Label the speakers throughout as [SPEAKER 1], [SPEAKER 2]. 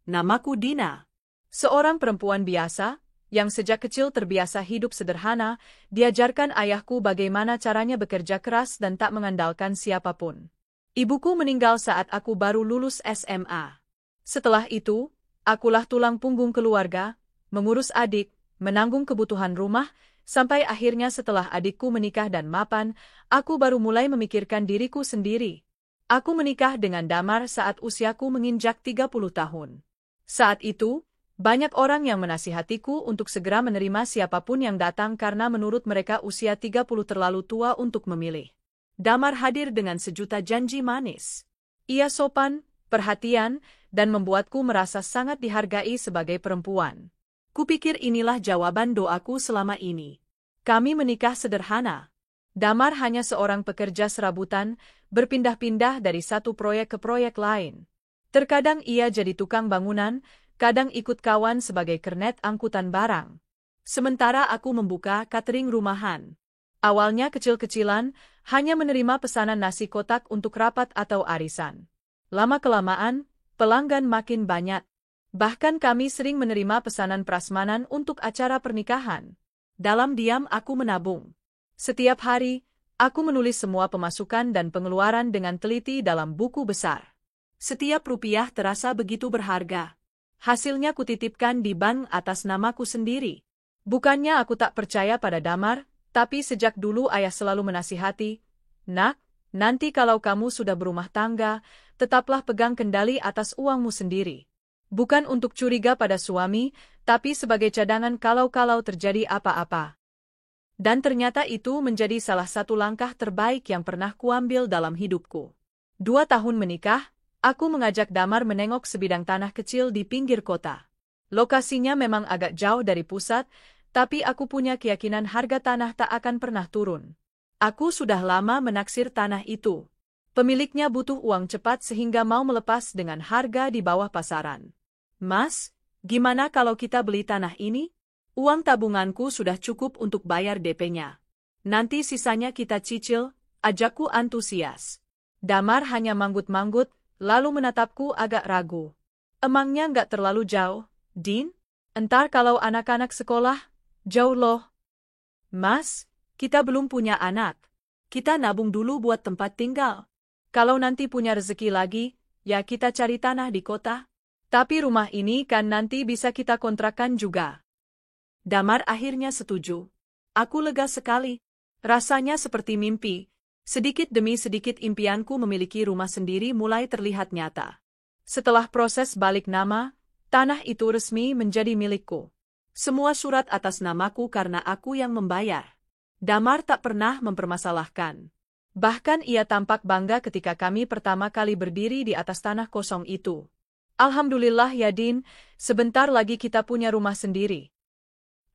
[SPEAKER 1] Namaku Dina. Seorang perempuan biasa, yang sejak kecil terbiasa hidup sederhana, diajarkan ayahku bagaimana caranya bekerja keras dan tak mengandalkan siapapun. Ibuku meninggal saat aku baru lulus SMA. Setelah itu, akulah tulang punggung keluarga, mengurus adik, menanggung kebutuhan rumah, sampai akhirnya setelah adikku menikah dan mapan, aku baru mulai memikirkan diriku sendiri. Aku menikah dengan Damar saat usiaku menginjak 30 tahun. Saat itu, banyak orang yang menasihatiku untuk segera menerima siapapun yang datang karena menurut mereka usia 30 terlalu tua untuk memilih. Damar hadir dengan sejuta janji manis. Ia sopan, perhatian, dan membuatku merasa sangat dihargai sebagai perempuan. Kupikir inilah jawaban doaku selama ini. Kami menikah sederhana. Damar hanya seorang pekerja serabutan, berpindah-pindah dari satu proyek ke proyek lain. Terkadang ia jadi tukang bangunan, kadang ikut kawan sebagai kernet angkutan barang. Sementara aku membuka catering rumahan. Awalnya kecil-kecilan, hanya menerima pesanan nasi kotak untuk rapat atau arisan. Lama-kelamaan, pelanggan makin banyak. Bahkan kami sering menerima pesanan prasmanan untuk acara pernikahan. Dalam diam aku menabung. Setiap hari, aku menulis semua pemasukan dan pengeluaran dengan teliti dalam buku besar. Setiap rupiah terasa begitu berharga. Hasilnya kutitipkan di bank atas namaku sendiri. Bukannya aku tak percaya pada Damar, tapi sejak dulu ayah selalu menasihati, "Nak, nanti kalau kamu sudah berumah tangga, tetaplah pegang kendali atas uangmu sendiri. Bukan untuk curiga pada suami, tapi sebagai cadangan kalau terjadi apa-apa." Dan ternyata itu menjadi salah satu langkah terbaik yang pernah kuambil dalam hidupku. 2 tahun menikah, aku mengajak Damar menengok sebidang tanah kecil di pinggir kota. Lokasinya memang agak jauh dari pusat, tapi aku punya keyakinan harga tanah tak akan pernah turun. Aku sudah lama menaksir tanah itu. Pemiliknya butuh uang cepat sehingga mau melepas dengan harga di bawah pasaran. "Mas, gimana kalau kita beli tanah ini? Uang tabunganku sudah cukup untuk bayar DP-nya. Nanti sisanya kita cicil," ajakku antusias. Damar hanya manggut-manggut, lalu menatapku agak ragu. "Emangnya nggak terlalu jauh, Din? Entar kalau anak-anak sekolah, jauh loh." "Mas, kita belum punya anak. Kita nabung dulu buat tempat tinggal. Kalau nanti punya rezeki lagi, ya kita cari tanah di kota. Tapi rumah ini kan nanti bisa kita kontrakkan juga." Damar akhirnya setuju. Aku lega sekali. Rasanya seperti mimpi. Sedikit demi sedikit impianku memiliki rumah sendiri mulai terlihat nyata. Setelah proses balik nama, tanah itu resmi menjadi milikku. Semua surat atas namaku karena aku yang membayar. Damar tak pernah mempermasalahkan. Bahkan ia tampak bangga ketika kami pertama kali berdiri di atas tanah kosong itu. "Alhamdulillah ya Din, sebentar lagi kita punya rumah sendiri."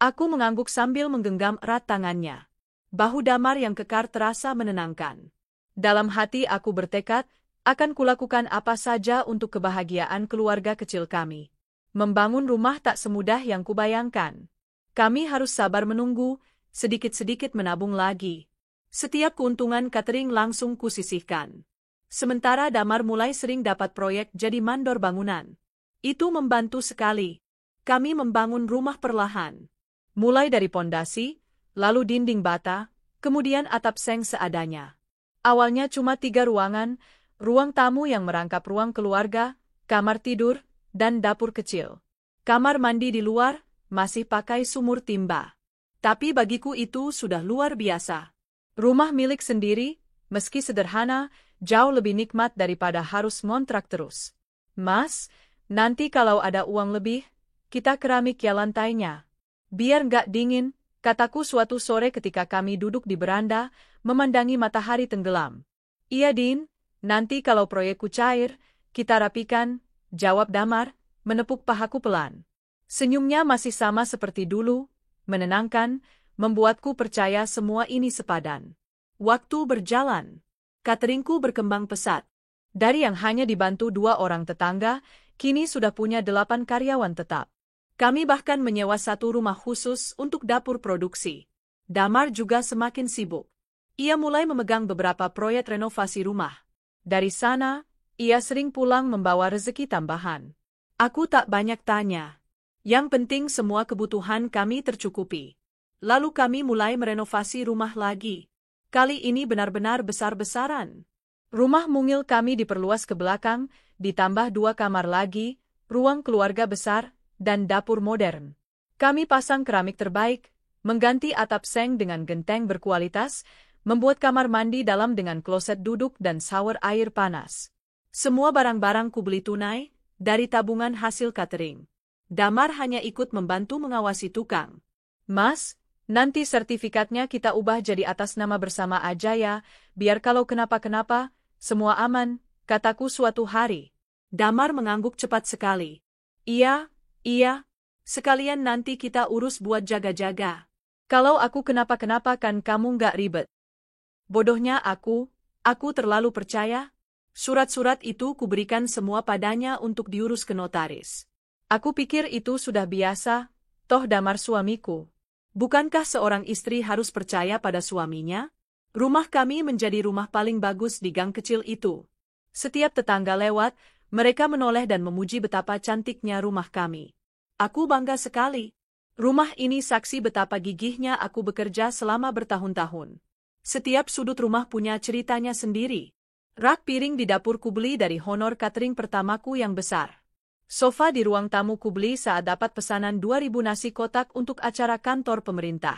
[SPEAKER 1] Aku mengangguk sambil menggenggam erat tangannya. Bahu Damar yang kekar terasa menenangkan. Dalam hati aku bertekad, akan kulakukan apa saja untuk kebahagiaan keluarga kecil kami. Membangun rumah tak semudah yang kubayangkan. Kami harus sabar menunggu, sedikit-sedikit menabung lagi. Setiap keuntungan catering langsung kusisihkan. Sementara Damar mulai sering dapat proyek jadi mandor bangunan. Itu membantu sekali. Kami membangun rumah perlahan. Mulai dari pondasi, lalu dinding bata, kemudian atap seng seadanya. Awalnya cuma 3 ruangan, ruang tamu yang merangkap ruang keluarga, kamar tidur, dan dapur kecil. Kamar mandi di luar, masih pakai sumur timba. Tapi bagiku itu sudah luar biasa. Rumah milik sendiri, meski sederhana, jauh lebih nikmat daripada harus ngontrak terus. "Mas, nanti kalau ada uang lebih, kita keramik ya lantainya. Biar nggak dingin," kataku suatu sore ketika kami duduk di beranda, memandangi matahari tenggelam. "Iya Din, nanti kalau proyekku cair, kita rapikan," jawab Damar, menepuk pahaku pelan. Senyumnya masih sama seperti dulu, menenangkan, membuatku percaya semua ini sepadan. Waktu berjalan. Cateringku berkembang pesat. Dari yang hanya dibantu 2 orang tetangga, kini sudah punya 8 karyawan tetap. Kami bahkan menyewa satu rumah khusus untuk dapur produksi. Damar juga semakin sibuk. Ia mulai memegang beberapa proyek renovasi rumah. Dari sana, ia sering pulang membawa rezeki tambahan. Aku tak banyak tanya. Yang penting semua kebutuhan kami tercukupi. Lalu kami mulai merenovasi rumah lagi. Kali ini benar-benar besar-besaran. Rumah mungil kami diperluas ke belakang, ditambah 2 kamar lagi, ruang keluarga besar, dan dapur modern. Kami pasang keramik terbaik, mengganti atap seng dengan genteng berkualitas, membuat kamar mandi dalam dengan kloset duduk dan shower air panas. Semua barang-barang kubeli tunai, dari tabungan hasil catering. Damar hanya ikut membantu mengawasi tukang. Mas, nanti sertifikatnya kita ubah jadi atas nama bersama aja ya, biar kalau kenapa-kenapa, semua aman, kataku suatu hari. Damar mengangguk cepat sekali. Iya, sekalian nanti kita urus buat jaga-jaga. Kalau aku kenapa-kenapa kan kamu nggak ribet. Bodohnya aku terlalu percaya. Surat-surat itu kuberikan semua padanya untuk diurus ke notaris. Aku pikir itu sudah biasa, toh Damar suamiku. Bukankah seorang istri harus percaya pada suaminya? Rumah kami menjadi rumah paling bagus di gang kecil itu. Setiap tetangga lewat, mereka menoleh dan memuji betapa cantiknya rumah kami. Aku bangga sekali. Rumah ini saksi betapa gigihnya aku bekerja selama bertahun-tahun. Setiap sudut rumah punya ceritanya sendiri. Rak piring di dapur kubeli dari honor catering pertamaku yang besar. Sofa di ruang tamu kubeli saat dapat pesanan 2.000 nasi kotak untuk acara kantor pemerintah.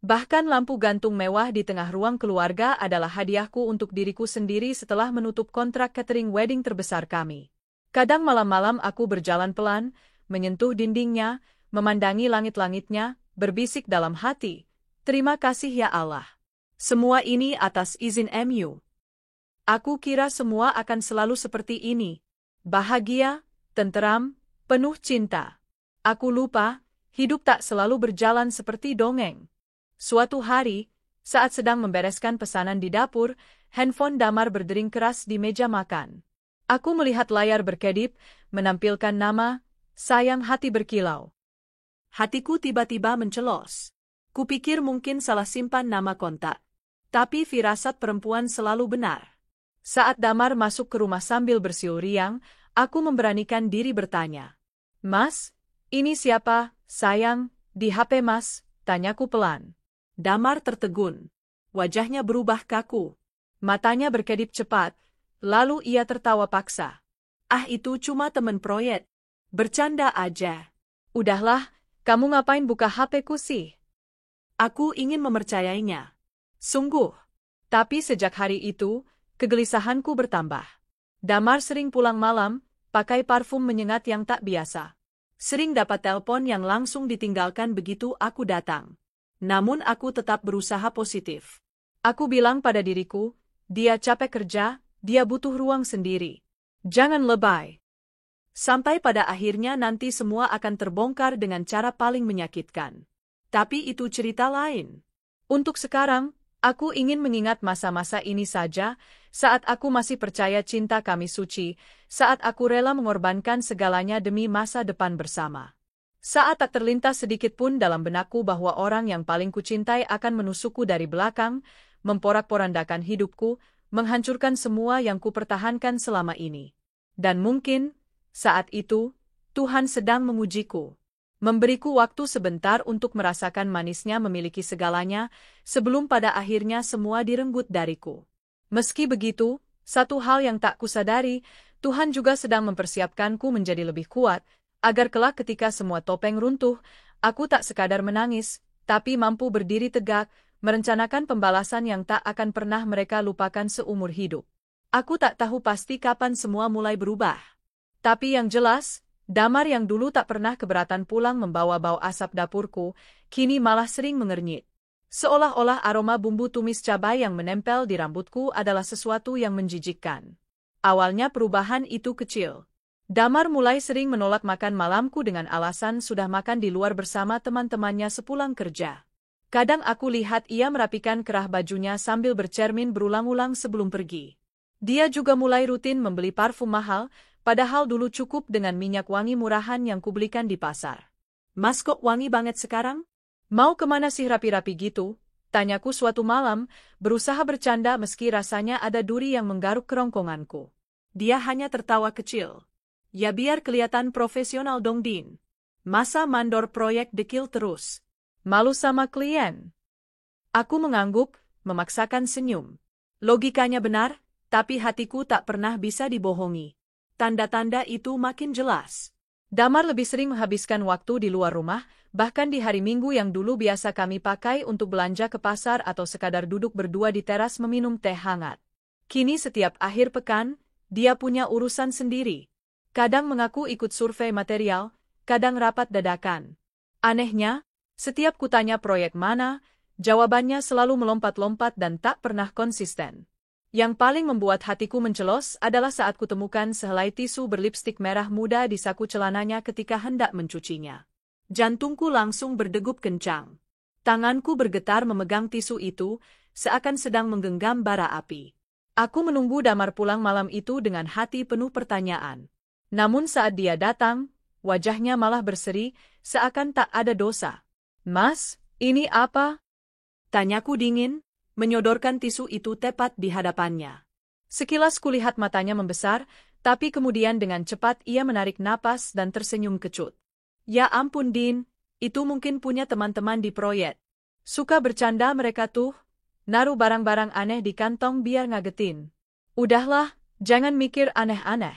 [SPEAKER 1] Bahkan lampu gantung mewah di tengah ruang keluarga adalah hadiahku untuk diriku sendiri setelah menutup kontrak catering wedding terbesar kami. Kadang malam-malam aku berjalan pelan, menyentuh dindingnya, memandangi langit-langitnya, berbisik dalam hati, "Terima kasih ya Allah. Semua ini atas izin MU. Aku kira semua akan selalu seperti ini. Bahagia, tenteram, penuh cinta. Aku lupa, hidup tak selalu berjalan seperti dongeng." Suatu hari, saat sedang membereskan pesanan di dapur, handphone Damar berdering keras di meja makan. Aku melihat layar berkedip, menampilkan nama, "Sayang Hati Berkilau." Hatiku tiba-tiba mencelos. Kupikir mungkin salah simpan nama kontak. Tapi firasat perempuan selalu benar. Saat Damar masuk ke rumah sambil bersiul riang, aku memberanikan diri bertanya. "Mas, ini siapa, sayang, di HP Mas?" tanyaku pelan. Damar tertegun. Wajahnya berubah kaku. Matanya berkedip cepat, lalu ia tertawa paksa. "Ah, itu cuma temen proyek. Bercanda aja." "Udahlah, kamu ngapain buka HP-ku sih?" Aku ingin mempercayainya. Sungguh. Tapi sejak hari itu, kegelisahanku bertambah. Damar sering pulang malam, pakai parfum menyengat yang tak biasa. Sering dapat telepon yang langsung ditinggalkan begitu aku datang. Namun aku tetap berusaha positif. Aku bilang pada diriku, dia capek kerja, dia butuh ruang sendiri. Jangan lebay. Sampai pada akhirnya nanti semua akan terbongkar dengan cara paling menyakitkan. Tapi itu cerita lain. Untuk sekarang, aku ingin mengingat masa-masa ini saja, saat aku masih percaya cinta kami suci, saat aku rela mengorbankan segalanya demi masa depan bersama. Saat tak terlintas sedikit pun dalam benakku bahwa orang yang paling kucintai akan menusukku dari belakang, memporak-porandakan hidupku, menghancurkan semua yang kupertahankan selama ini. Dan mungkin, saat itu, Tuhan sedang mengujiku. Memberiku waktu sebentar untuk merasakan manisnya memiliki segalanya, sebelum pada akhirnya semua direnggut dariku. Meski begitu, satu hal yang tak kusadari, Tuhan juga sedang mempersiapkanku menjadi lebih kuat, agar kelak ketika semua topeng runtuh, aku tak sekadar menangis, tapi mampu berdiri tegak, merencanakan pembalasan yang tak akan pernah mereka lupakan seumur hidup. Aku tak tahu pasti kapan semua mulai berubah. Tapi yang jelas, Damar yang dulu tak pernah keberatan pulang membawa bau asap dapurku, kini malah sering mengernyit. Seolah-olah aroma bumbu tumis cabai yang menempel di rambutku adalah sesuatu yang menjijikkan. Awalnya perubahan itu kecil. Damar mulai sering menolak makan malamku dengan alasan sudah makan di luar bersama teman-temannya sepulang kerja. Kadang aku lihat ia merapikan kerah bajunya sambil bercermin berulang-ulang sebelum pergi. Dia juga mulai rutin membeli parfum mahal, padahal dulu cukup dengan minyak wangi murahan yang kubelikan di pasar. "Mas, kok wangi banget sekarang? Mau kemana sih rapi-rapi gitu?" tanyaku suatu malam, berusaha bercanda meski rasanya ada duri yang menggaruk kerongkonganku. Dia hanya tertawa kecil. Ya biar kelihatan profesional dong, Din. Masa mandor proyek dekil terus? Malu sama klien. Aku mengangguk, memaksakan senyum. Logikanya benar, tapi hatiku tak pernah bisa dibohongi. Tanda-tanda itu makin jelas. Damar lebih sering menghabiskan waktu di luar rumah, bahkan di hari Minggu yang dulu biasa kami pakai untuk belanja ke pasar atau sekadar duduk berdua di teras meminum teh hangat. Kini setiap akhir pekan, dia punya urusan sendiri. Kadang mengaku ikut survei material, kadang rapat dadakan. Anehnya, setiap kutanya proyek mana, jawabannya selalu melompat-lompat dan tak pernah konsisten. Yang paling membuat hatiku mencelos adalah saat kutemukan sehelai tisu berlipstik merah muda di saku celananya ketika hendak mencucinya. Jantungku langsung berdegup kencang. Tanganku bergetar memegang tisu itu, seakan sedang menggenggam bara api. Aku menunggu Damar pulang malam itu dengan hati penuh pertanyaan. Namun saat dia datang, wajahnya malah berseri, seakan tak ada dosa. "Mas, ini apa?" Tanyaku dingin, menyodorkan tisu itu tepat di hadapannya. Sekilas kulihat matanya membesar, tapi kemudian dengan cepat ia menarik napas dan tersenyum kecut. "Ya ampun, Din, itu mungkin punya teman-teman di proyek. Suka bercanda mereka tuh, naruh barang-barang aneh di kantong biar ngagetin. Udahlah, jangan mikir aneh-aneh."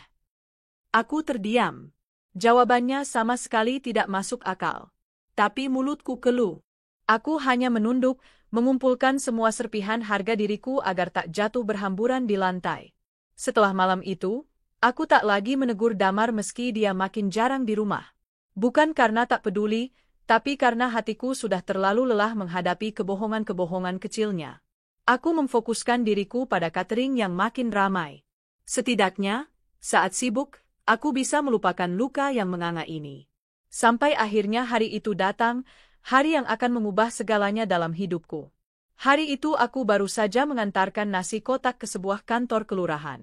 [SPEAKER 1] Aku terdiam. Jawabannya sama sekali tidak masuk akal. Tapi mulutku keluh. Aku hanya menunduk, mengumpulkan semua serpihan harga diriku agar tak jatuh berhamburan di lantai. Setelah malam itu, aku tak lagi menegur Damar meski dia makin jarang di rumah. Bukan karena tak peduli, tapi karena hatiku sudah terlalu lelah menghadapi kebohongan-kebohongan kecilnya. Aku memfokuskan diriku pada catering yang makin ramai. Setidaknya, saat sibuk, aku bisa melupakan luka yang menganga ini. Sampai akhirnya hari itu datang, hari yang akan mengubah segalanya dalam hidupku. Hari itu aku baru saja mengantarkan nasi kotak ke sebuah kantor kelurahan.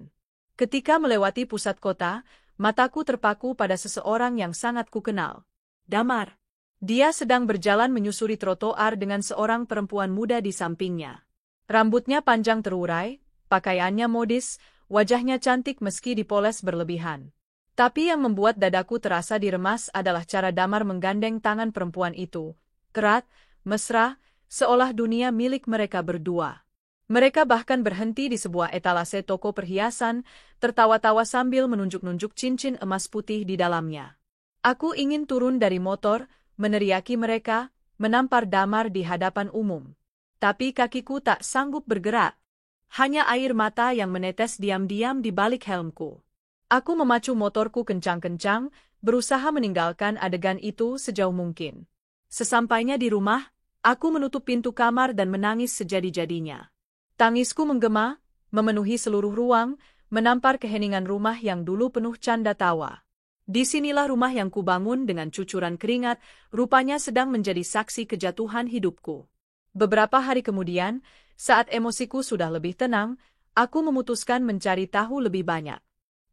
[SPEAKER 1] Ketika melewati pusat kota, mataku terpaku pada seseorang yang sangat kukenal. Damar. Dia sedang berjalan menyusuri trotoar dengan seorang perempuan muda di sampingnya. Rambutnya panjang terurai, pakaiannya modis, wajahnya cantik meski dipoles berlebihan. Tapi yang membuat dadaku terasa diremas adalah cara Damar menggandeng tangan perempuan itu. Erat, mesra, seolah dunia milik mereka berdua. Mereka bahkan berhenti di sebuah etalase toko perhiasan, tertawa-tawa sambil menunjuk-nunjuk cincin emas putih di dalamnya. Aku ingin turun dari motor, meneriaki mereka, menampar Damar di hadapan umum. Tapi kakiku tak sanggup bergerak. Hanya air mata yang menetes diam-diam di balik helmku. Aku memacu motorku kencang-kencang, berusaha meninggalkan adegan itu sejauh mungkin. Sesampainya di rumah, aku menutup pintu kamar dan menangis sejadi-jadinya. Tangisku menggema, memenuhi seluruh ruang, menampar keheningan rumah yang dulu penuh canda tawa. Disinilah rumah yang kubangun dengan cucuran keringat, rupanya sedang menjadi saksi kejatuhan hidupku. Beberapa hari kemudian, saat emosiku sudah lebih tenang, aku memutuskan mencari tahu lebih banyak.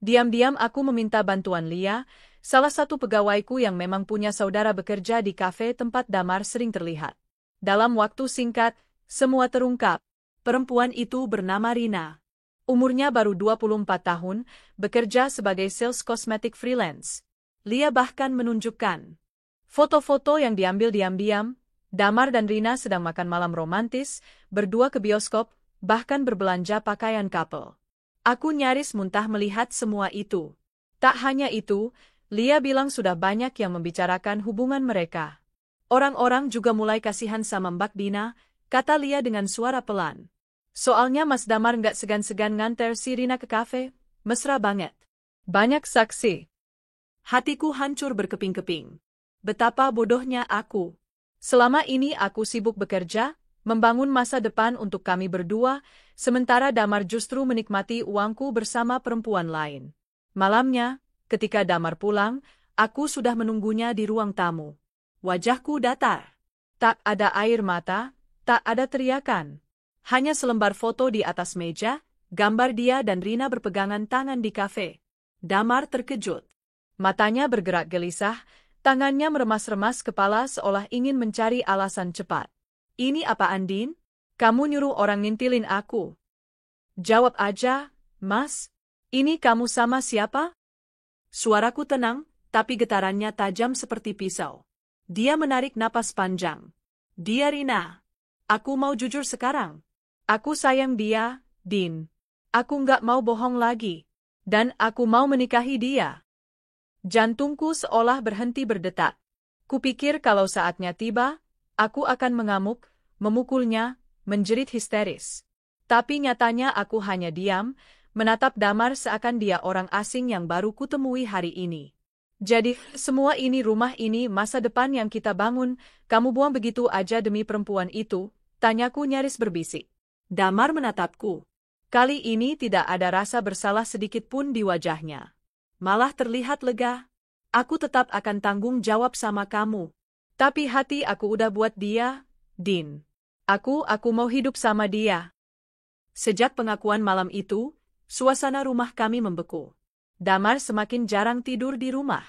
[SPEAKER 1] Diam-diam aku meminta bantuan Lia, salah satu pegawaiku yang memang punya saudara bekerja di kafe tempat Damar sering terlihat. Dalam waktu singkat, semua terungkap. Perempuan itu bernama Rina. Umurnya baru 24 tahun, bekerja sebagai sales kosmetik freelance. Lia bahkan menunjukkan foto-foto yang diambil diam-diam. Damar dan Rina sedang makan malam romantis, berdua ke bioskop, bahkan berbelanja pakaian couple. Aku nyaris muntah melihat semua itu. Tak hanya itu, Lia bilang sudah banyak yang membicarakan hubungan mereka. Orang-orang juga mulai kasihan sama Mbak Dina, kata Lia dengan suara pelan. Soalnya Mas Damar nggak segan-segan nganter si Rina ke kafe, mesra banget. Banyak saksi. Hatiku hancur berkeping-keping. Betapa bodohnya aku. Selama ini aku sibuk bekerja, membangun masa depan untuk kami berdua, sementara Damar justru menikmati uangku bersama perempuan lain. Malamnya, ketika Damar pulang, aku sudah menunggunya di ruang tamu. Wajahku datar. Tak ada air mata, tak ada teriakan. Hanya selembar foto di atas meja, gambar dia dan Rina berpegangan tangan di kafe. Damar terkejut. Matanya bergerak gelisah, tangannya meremas-remas kepala seolah ingin mencari alasan cepat. "Ini apaan, Din? Kamu nyuruh orang ngintilin aku." "Jawab aja, Mas. Ini kamu sama siapa?" Suaraku tenang, tapi getarannya tajam seperti pisau. Dia menarik napas panjang. Dia Rina. Aku mau jujur sekarang. Aku sayang dia, Din. Aku nggak mau bohong lagi. Dan aku mau menikahi dia. Jantungku seolah berhenti berdetak. Kupikir kalau saatnya tiba, aku akan mengamuk, memukulnya, menjerit histeris. Tapi nyatanya aku hanya diam, menatap Damar seakan dia orang asing yang baru kutemui hari ini. Jadi, semua ini rumah ini masa depan yang kita bangun, kamu buang begitu aja demi perempuan itu, tanyaku nyaris berbisik. Damar menatapku. Kali ini tidak ada rasa bersalah sedikit pun di wajahnya. Malah terlihat lega. Aku tetap akan tanggung jawab sama kamu. Tapi hati aku udah buat dia, Din. Aku mau hidup sama dia. Sejak pengakuan malam itu, suasana rumah kami membeku. Damar semakin jarang tidur di rumah.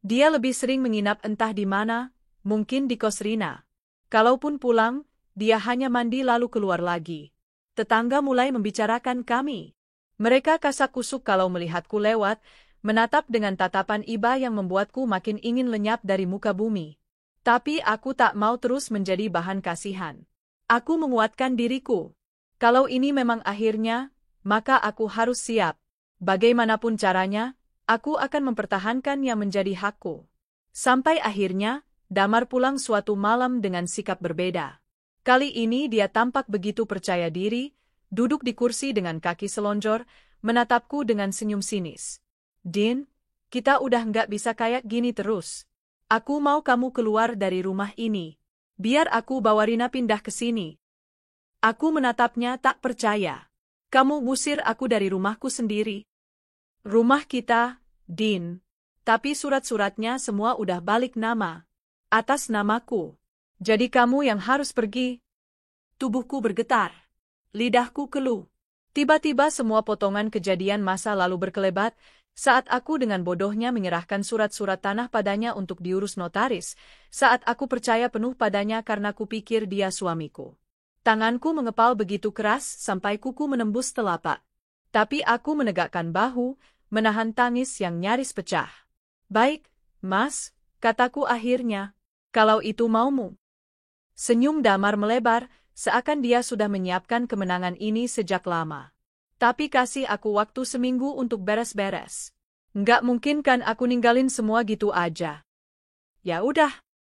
[SPEAKER 1] Dia lebih sering menginap entah di mana, mungkin di kos Rina. Kalaupun pulang, dia hanya mandi lalu keluar lagi. Tetangga mulai membicarakan kami. Mereka kasak-kusuk kalau melihatku lewat, menatap dengan tatapan iba yang membuatku makin ingin lenyap dari muka bumi. Tapi aku tak mau terus menjadi bahan kasihan. Aku menguatkan diriku. Kalau ini memang akhirnya, maka aku harus siap. Bagaimanapun caranya, aku akan mempertahankan yang menjadi hakku. Sampai akhirnya, Damar pulang suatu malam dengan sikap berbeda. Kali ini dia tampak begitu percaya diri, duduk di kursi dengan kaki selonjor, menatapku dengan senyum sinis. Din, kita udah nggak bisa kayak gini terus. Aku mau kamu keluar dari rumah ini. Biar aku bawa Rina pindah ke sini. Aku menatapnya tak percaya. Kamu ngusir aku dari rumahku sendiri. Rumah kita, Din. Tapi surat-suratnya semua udah balik nama. Atas namaku. Jadi kamu yang harus pergi. Tubuhku bergetar. Lidahku keluh. Tiba-tiba semua potongan kejadian masa lalu berkelebat, saat aku dengan bodohnya menyerahkan surat-surat tanah padanya untuk diurus notaris, saat aku percaya penuh padanya karena kupikir dia suamiku. Tanganku mengepal begitu keras sampai kuku menembus telapak. Tapi aku menegakkan bahu, menahan tangis yang nyaris pecah. Baik, Mas, kataku akhirnya. Kalau itu maumu. Senyum Damar melebar, seakan dia sudah menyiapkan kemenangan ini sejak lama. Tapi kasih aku waktu seminggu untuk beres-beres. Nggak mungkin kan aku ninggalin semua gitu aja. Ya udah,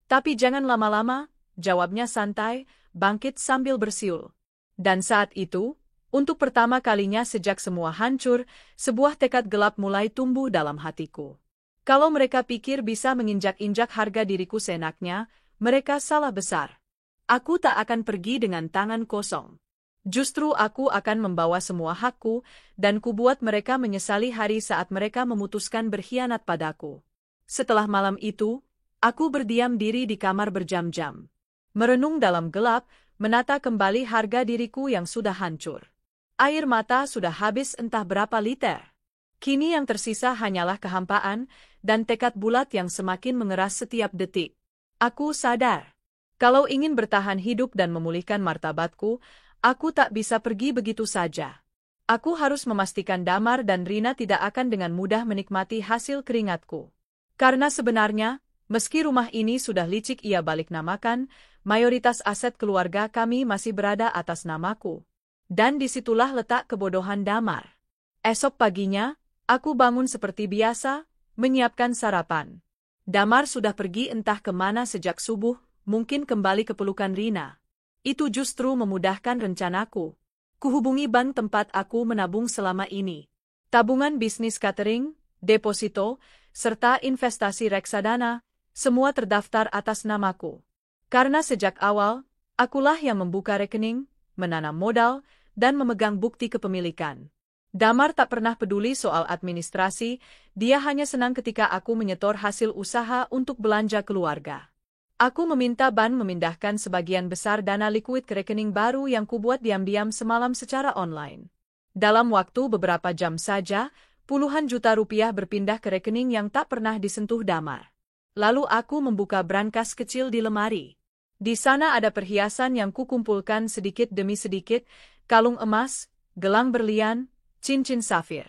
[SPEAKER 1] tapi jangan lama-lama, jawabnya santai, bangkit sambil bersiul. Dan saat itu, untuk pertama kalinya sejak semua hancur, sebuah tekad gelap mulai tumbuh dalam hatiku. Kalau mereka pikir bisa menginjak-injak harga diriku seenaknya, mereka salah besar. Aku tak akan pergi dengan tangan kosong. Justru aku akan membawa semua hakku, dan kubuat mereka menyesali hari saat mereka memutuskan berkhianat padaku. Setelah malam itu, aku berdiam diri di kamar berjam-jam. Merenung dalam gelap, menata kembali harga diriku yang sudah hancur. Air mata sudah habis entah berapa liter. Kini yang tersisa hanyalah kehampaan, dan tekad bulat yang semakin mengeras setiap detik. Aku sadar. Kalau ingin bertahan hidup dan memulihkan martabatku, aku tak bisa pergi begitu saja. Aku harus memastikan Damar dan Rina tidak akan dengan mudah menikmati hasil keringatku. Karena sebenarnya, meski rumah ini sudah licik ia balik namakan, mayoritas aset keluarga kami masih berada atas namaku. Dan disitulah letak kebodohan Damar. Esok paginya, aku bangun seperti biasa, menyiapkan sarapan. Damar sudah pergi entah kemana sejak subuh, mungkin kembali ke pelukan Rina. Itu justru memudahkan rencanaku. Kuhubungi bank tempat aku menabung selama ini. Tabungan bisnis catering, deposito, serta investasi reksadana, semua terdaftar atas namaku. Karena sejak awal, akulah yang membuka rekening, menanam modal, dan memegang bukti kepemilikan. Damar tak pernah peduli soal administrasi, dia hanya senang ketika aku menyetor hasil usaha untuk belanja keluarga. Aku meminta bank memindahkan sebagian besar dana likuid ke rekening baru yang kubuat diam-diam semalam secara online. Dalam waktu beberapa jam saja, puluhan juta rupiah berpindah ke rekening yang tak pernah disentuh Damar. Lalu aku membuka brankas kecil di lemari. Di sana ada perhiasan yang kukumpulkan sedikit demi sedikit, kalung emas, gelang berlian, cincin safir.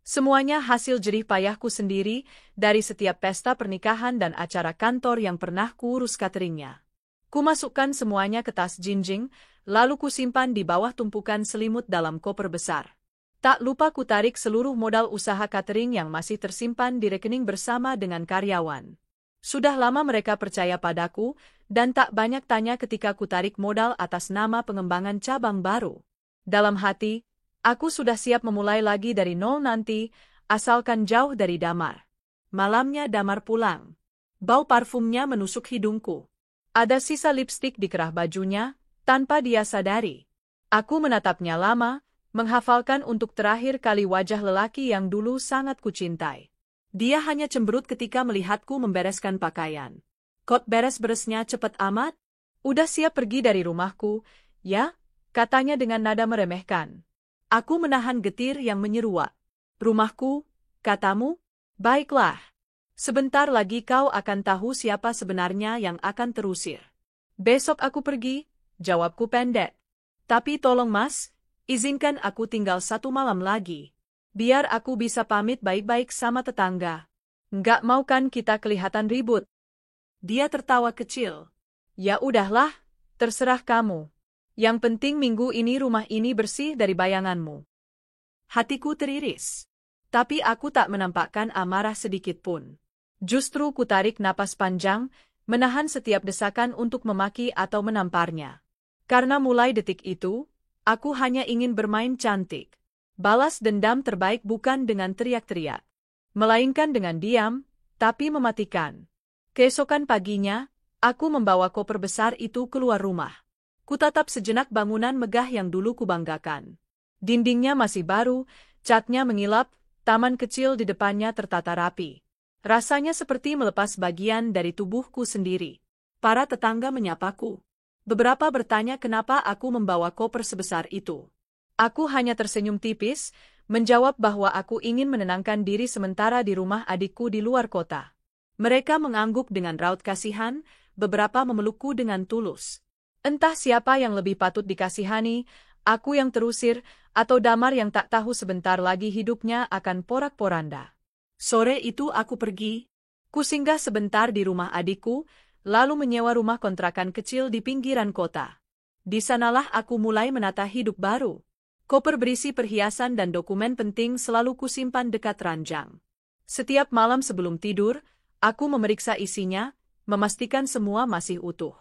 [SPEAKER 1] Semuanya hasil jerih payahku sendiri dari setiap pesta pernikahan dan acara kantor yang pernah kuurus cateringnya. Kumasukkan semuanya ke tas jinjing, lalu kusimpan di bawah tumpukan selimut dalam koper besar. Tak lupa kutarik seluruh modal usaha catering yang masih tersimpan di rekening bersama dengan karyawan. Sudah lama mereka percaya padaku, dan tak banyak tanya ketika kutarik modal atas nama pengembangan cabang baru. Dalam hati, aku sudah siap memulai lagi dari nol nanti, asalkan jauh dari Damar. Malamnya Damar pulang. Bau parfumnya menusuk hidungku. Ada sisa lipstik di kerah bajunya, tanpa dia sadari. Aku menatapnya lama, menghafalkan untuk terakhir kali wajah lelaki yang dulu sangat kucintai. Dia hanya cemberut ketika melihatku membereskan pakaian. Kok beres-beresnya cepat amat? Udah siap pergi dari rumahku, ya? Katanya dengan nada meremehkan. Aku menahan getir yang menyeruak. Rumahku, katamu? Baiklah. Sebentar lagi kau akan tahu siapa sebenarnya yang akan terusir. Besok aku pergi, jawabku pendek. Tapi tolong mas, izinkan aku tinggal 1 malam lagi. Biar aku bisa pamit baik-baik sama tetangga. Nggak mau kan kita kelihatan ribut? Dia tertawa kecil. Ya udahlah, terserah kamu. Yang penting minggu ini rumah ini bersih dari bayanganmu. Hatiku teriris. Tapi aku tak menampakkan amarah sedikit pun. Justru kutarik napas panjang, menahan setiap desakan untuk memaki atau menamparnya. Karena mulai detik itu, aku hanya ingin bermain cantik. Balas dendam terbaik bukan dengan teriak-teriak, melainkan dengan diam, tapi mematikan. Keesokan paginya, aku membawa koper besar itu keluar rumah. Kutatap sejenak bangunan megah yang dulu kubanggakan. Dindingnya masih baru, catnya mengilap, taman kecil di depannya tertata rapi. Rasanya seperti melepas bagian dari tubuhku sendiri. Para tetangga menyapaku. Beberapa bertanya kenapa aku membawa koper sebesar itu. Aku hanya tersenyum tipis, menjawab bahwa aku ingin menenangkan diri sementara di rumah adikku di luar kota. Mereka mengangguk dengan raut kasihan, beberapa memelukku dengan tulus. Entah siapa yang lebih patut dikasihani, aku yang terusir, atau Damar yang tak tahu sebentar lagi hidupnya akan porak-poranda. Sore itu aku pergi. Kusinggah sebentar di rumah adikku, lalu menyewa rumah kontrakan kecil di pinggiran kota. Di sanalah aku mulai menata hidup baru. Koper berisi perhiasan dan dokumen penting selalu kusimpan dekat ranjang. Setiap malam sebelum tidur, aku memeriksa isinya, memastikan semua masih utuh.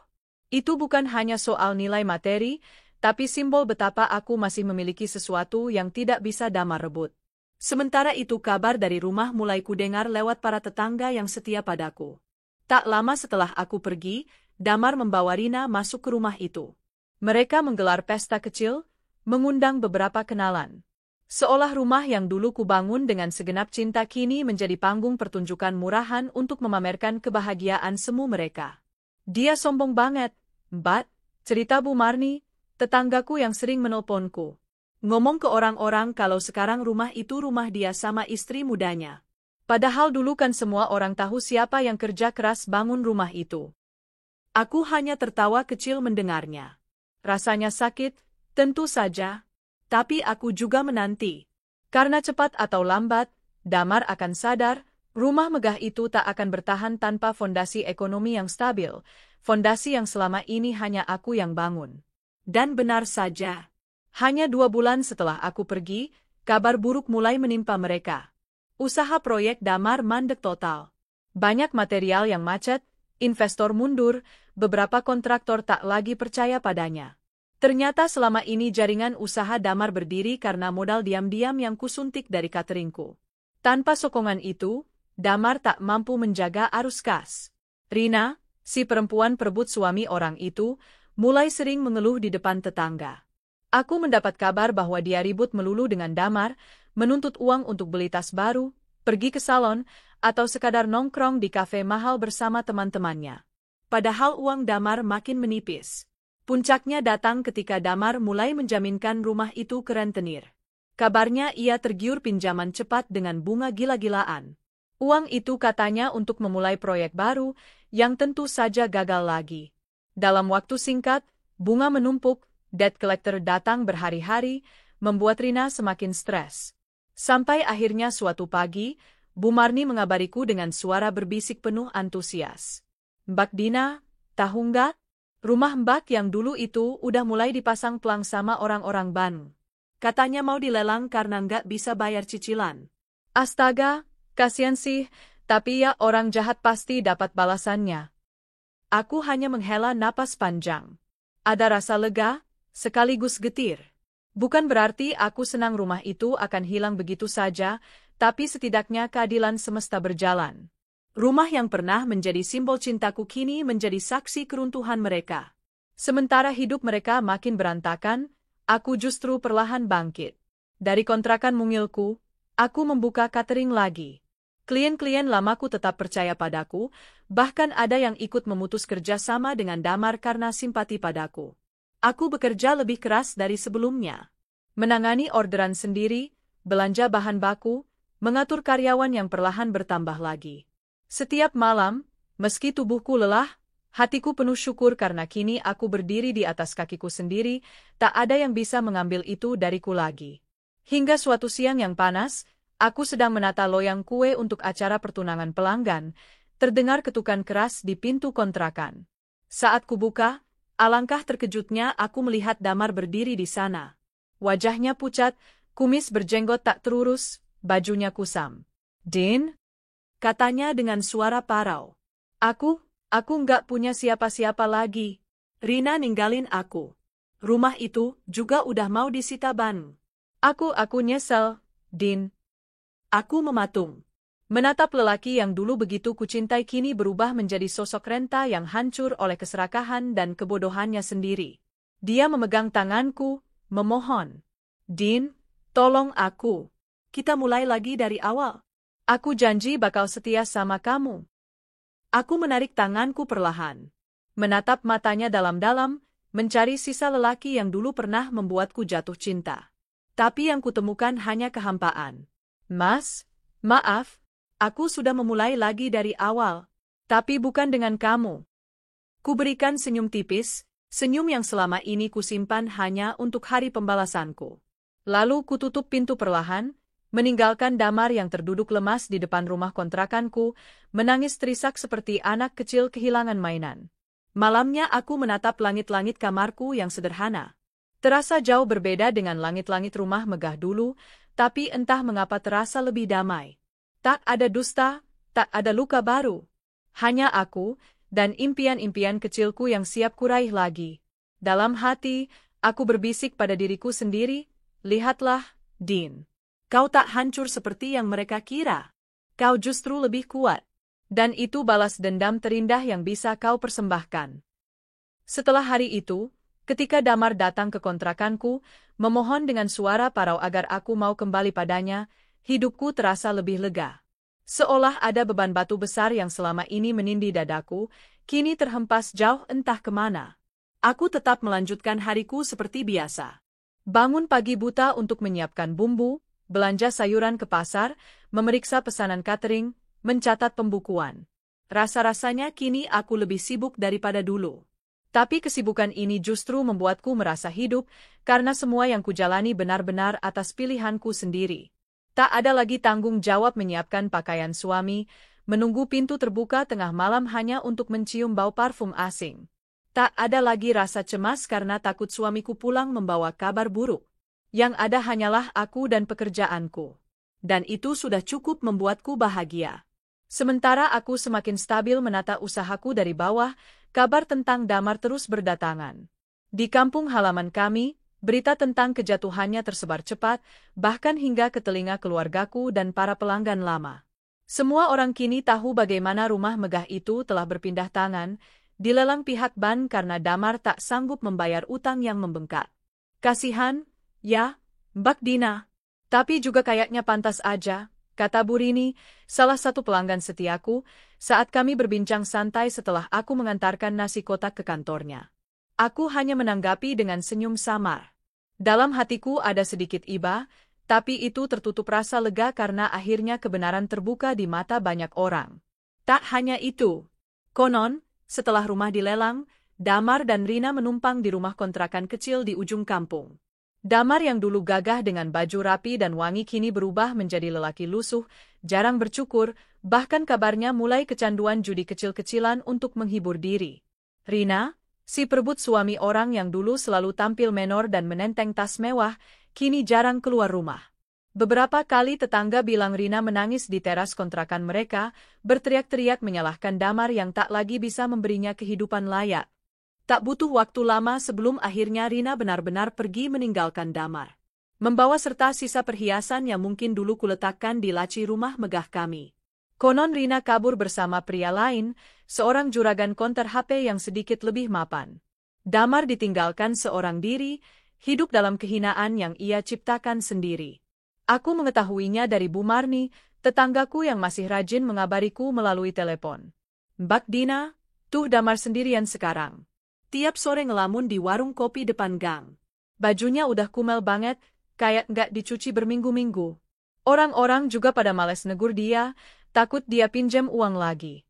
[SPEAKER 1] Itu bukan hanya soal nilai materi, tapi simbol betapa aku masih memiliki sesuatu yang tidak bisa Damar rebut. Sementara itu kabar dari rumah mulai kudengar lewat para tetangga yang setia padaku. Tak lama setelah aku pergi, Damar membawa Rina masuk ke rumah itu. Mereka menggelar pesta kecil, mengundang beberapa kenalan. Seolah rumah yang dulu kubangun dengan segenap cinta kini menjadi panggung pertunjukan murahan untuk memamerkan kebahagiaan semu mereka. Dia sombong banget, Mbak, cerita Bu Marni, tetanggaku yang sering menelponku. Ngomong ke orang-orang kalau sekarang rumah itu rumah dia sama istri mudanya. Padahal dulu kan semua orang tahu siapa yang kerja keras bangun rumah itu. Aku hanya tertawa kecil mendengarnya. Rasanya sakit, tentu saja. Tapi aku juga menanti. Karena cepat atau lambat, Damar akan sadar, rumah megah itu tak akan bertahan tanpa fondasi ekonomi yang stabil, fondasi yang selama ini hanya aku yang bangun. Dan benar saja. Hanya 2 bulan setelah aku pergi, kabar buruk mulai menimpa mereka. Usaha proyek Damar mandek total. Banyak material yang macet, investor mundur, beberapa kontraktor tak lagi percaya padanya. Ternyata selama ini jaringan usaha Damar berdiri karena modal diam-diam yang kusuntik dari cateringku. Tanpa sokongan itu, Damar tak mampu menjaga arus kas. Rina, si perempuan perebut suami orang itu, mulai sering mengeluh di depan tetangga. Aku mendapat kabar bahwa dia ribut melulu dengan Damar, menuntut uang untuk beli tas baru, pergi ke salon, atau sekadar nongkrong di kafe mahal bersama teman-temannya. Padahal uang Damar makin menipis. Puncaknya datang ketika Damar mulai menjaminkan rumah itu ke rentenir. Kabarnya ia tergiur pinjaman cepat dengan bunga gila-gilaan. Uang itu katanya untuk memulai proyek baru, yang tentu saja gagal lagi. Dalam waktu singkat, bunga menumpuk, debt collector datang berhari-hari, membuat Rina semakin stres. Sampai akhirnya suatu pagi, Bu Marni mengabariku dengan suara berbisik penuh antusias. "Mbak Dina, tahu nggak? Rumah Mbak yang dulu itu udah mulai dipasang pelang sama orang-orang Bandung. Katanya mau dilelang karena nggak bisa bayar cicilan." Astaga, kasihan sih, tapi ya orang jahat pasti dapat balasannya. Aku hanya menghela napas panjang. Ada rasa lega, sekaligus getir. Bukan berarti aku senang rumah itu akan hilang begitu saja, tapi setidaknya keadilan semesta berjalan. Rumah yang pernah menjadi simbol cintaku kini menjadi saksi keruntuhan mereka. Sementara hidup mereka makin berantakan, aku justru perlahan bangkit. Dari kontrakan mungilku, aku membuka catering lagi. Klien-klien lamaku tetap percaya padaku, bahkan ada yang ikut memutus kerja sama dengan Damar karena simpati padaku. Aku bekerja lebih keras dari sebelumnya. Menangani orderan sendiri, belanja bahan baku, mengatur karyawan yang perlahan bertambah lagi. Setiap malam, meski tubuhku lelah, hatiku penuh syukur karena kini aku berdiri di atas kakiku sendiri, tak ada yang bisa mengambil itu dariku lagi. Hingga suatu siang yang panas, aku sedang menata loyang kue untuk acara pertunangan pelanggan, terdengar ketukan keras di pintu kontrakan. Saat kubuka, alangkah terkejutnya aku melihat Damar berdiri di sana. Wajahnya pucat, kumis berjenggot tak terurus, bajunya kusam. "Din?" katanya dengan suara parau. Aku nggak punya siapa-siapa lagi. Rina ninggalin aku. Rumah itu juga udah mau disita Ban. Aku nyesel, Din. Aku mematung. Menatap lelaki yang dulu begitu kucintai kini berubah menjadi sosok renta yang hancur oleh keserakahan dan kebodohannya sendiri. Dia memegang tanganku, memohon. "Din, tolong aku. Kita mulai lagi dari awal. Aku janji bakal setia sama kamu." Aku menarik tanganku perlahan. Menatap matanya dalam-dalam, mencari sisa lelaki yang dulu pernah membuatku jatuh cinta. Tapi yang kutemukan hanya kehampaan. "Mas, maaf, aku sudah memulai lagi dari awal. Tapi bukan dengan kamu." Kuberikan senyum tipis, senyum yang selama ini kusimpan hanya untuk hari pembalasanku. Lalu kututup pintu perlahan, meninggalkan Damar yang terduduk lemas di depan rumah kontrakanku, menangis terisak seperti anak kecil kehilangan mainan. Malamnya aku menatap langit-langit kamarku yang sederhana. Terasa jauh berbeda dengan langit-langit rumah megah dulu, tapi entah mengapa terasa lebih damai. Tak ada dusta, tak ada luka baru. Hanya aku, dan impian-impian kecilku yang siap kuraih lagi. Dalam hati, aku berbisik pada diriku sendiri, "Lihatlah, Din. Kau tak hancur seperti yang mereka kira. Kau justru lebih kuat. Dan itu balas dendam terindah yang bisa kau persembahkan." Setelah hari itu, ketika Damar datang ke kontrakanku, memohon dengan suara parau agar aku mau kembali padanya, hidupku terasa lebih lega. Seolah ada beban batu besar yang selama ini menindih dadaku, kini terhempas jauh entah kemana. Aku tetap melanjutkan hariku seperti biasa. Bangun pagi buta untuk menyiapkan bumbu, belanja sayuran ke pasar, memeriksa pesanan catering, mencatat pembukuan. Rasa-rasanya kini aku lebih sibuk daripada dulu. Tapi kesibukan ini justru membuatku merasa hidup, karena semua yang kujalani benar-benar atas pilihanku sendiri. Tak ada lagi tanggung jawab menyiapkan pakaian suami, menunggu pintu terbuka tengah malam hanya untuk mencium bau parfum asing. Tak ada lagi rasa cemas karena takut suamiku pulang membawa kabar buruk. Yang ada hanyalah aku dan pekerjaanku. Dan itu sudah cukup membuatku bahagia. Sementara aku semakin stabil menata usahaku dari bawah, kabar tentang Damar terus berdatangan. Di kampung halaman kami, berita tentang kejatuhannya tersebar cepat, bahkan hingga ke telinga keluargaku dan para pelanggan lama. Semua orang kini tahu bagaimana rumah megah itu telah berpindah tangan, dilelang pihak Ban karena Damar tak sanggup membayar utang yang membengkak. Kasihan, ya, Mbak Dina. Tapi juga kayaknya pantas aja, kata Bu Rini, salah satu pelanggan setiaku, saat kami berbincang santai setelah aku mengantarkan nasi kotak ke kantornya. Aku hanya menanggapi dengan senyum samar. Dalam hatiku ada sedikit iba, tapi itu tertutup rasa lega karena akhirnya kebenaran terbuka di mata banyak orang. Tak hanya itu. Konon, setelah rumah dilelang, Damar dan Rina menumpang di rumah kontrakan kecil di ujung kampung. Damar yang dulu gagah dengan baju rapi dan wangi kini berubah menjadi lelaki lusuh, jarang bercukur, bahkan kabarnya mulai kecanduan judi kecil-kecilan untuk menghibur diri. Rina, si perebut suami orang yang dulu selalu tampil menor dan menenteng tas mewah, kini jarang keluar rumah. Beberapa kali tetangga bilang Rina menangis di teras kontrakan mereka, berteriak-teriak menyalahkan Damar yang tak lagi bisa memberinya kehidupan layak. Tak butuh waktu lama sebelum akhirnya Rina benar-benar pergi meninggalkan Damar. Membawa serta sisa perhiasan yang mungkin dulu kuletakkan di laci rumah megah kami. Konon Rina kabur bersama pria lain, seorang juragan konter HP yang sedikit lebih mapan. Damar ditinggalkan seorang diri, hidup dalam kehinaan yang ia ciptakan sendiri. Aku mengetahuinya dari Bu Marni, tetanggaku yang masih rajin mengabariku melalui telepon. Mbak Dina, tuh Damar sendirian sekarang. Tiap sore ngelamun di warung kopi depan gang. Bajunya udah kumel banget, kayak nggak dicuci berminggu-minggu. Orang-orang juga pada males negur dia, takut dia pinjam uang lagi.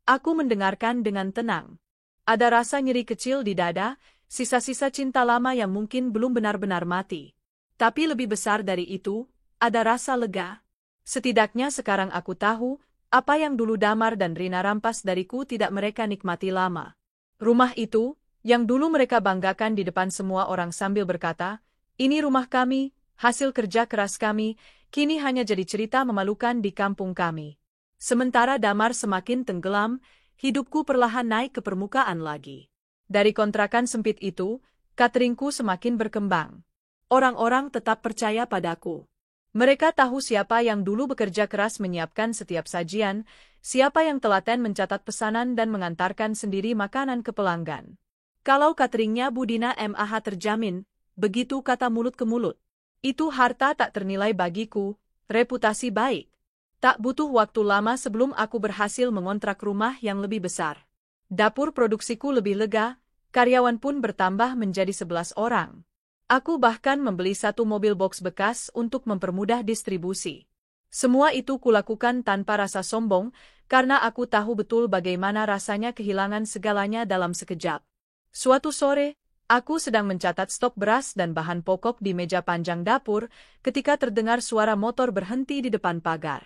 [SPEAKER 1] Aku mendengarkan dengan tenang. Ada rasa nyeri kecil di dada, sisa-sisa cinta lama yang mungkin belum benar-benar mati. Tapi lebih besar dari itu, ada rasa lega. Setidaknya sekarang aku tahu, apa yang dulu Damar dan Rina rampas dariku tidak mereka nikmati lama. Rumah itu, yang dulu mereka banggakan di depan semua orang sambil berkata, "Ini rumah kami, hasil kerja keras kami," kini hanya jadi cerita memalukan di kampung kami. Sementara Damar semakin tenggelam, hidupku perlahan naik ke permukaan lagi. Dari kontrakan sempit itu, cateringku semakin berkembang. Orang-orang tetap percaya padaku. Mereka tahu siapa yang dulu bekerja keras menyiapkan setiap sajian, siapa yang telaten mencatat pesanan dan mengantarkan sendiri makanan ke pelanggan. Kalau cateringnya Bu Dina MAH terjamin, begitu kata mulut ke mulut. Itu harta tak ternilai bagiku, reputasi baik. Tak butuh waktu lama sebelum aku berhasil mengontrak rumah yang lebih besar. Dapur produksiku lebih lega, karyawan pun bertambah menjadi 11 orang. Aku bahkan membeli 1 mobil box bekas untuk mempermudah distribusi. Semua itu kulakukan tanpa rasa sombong, karena aku tahu betul bagaimana rasanya kehilangan segalanya dalam sekejap. Suatu sore, aku sedang mencatat stok beras dan bahan pokok di meja panjang dapur, ketika terdengar suara motor berhenti di depan pagar.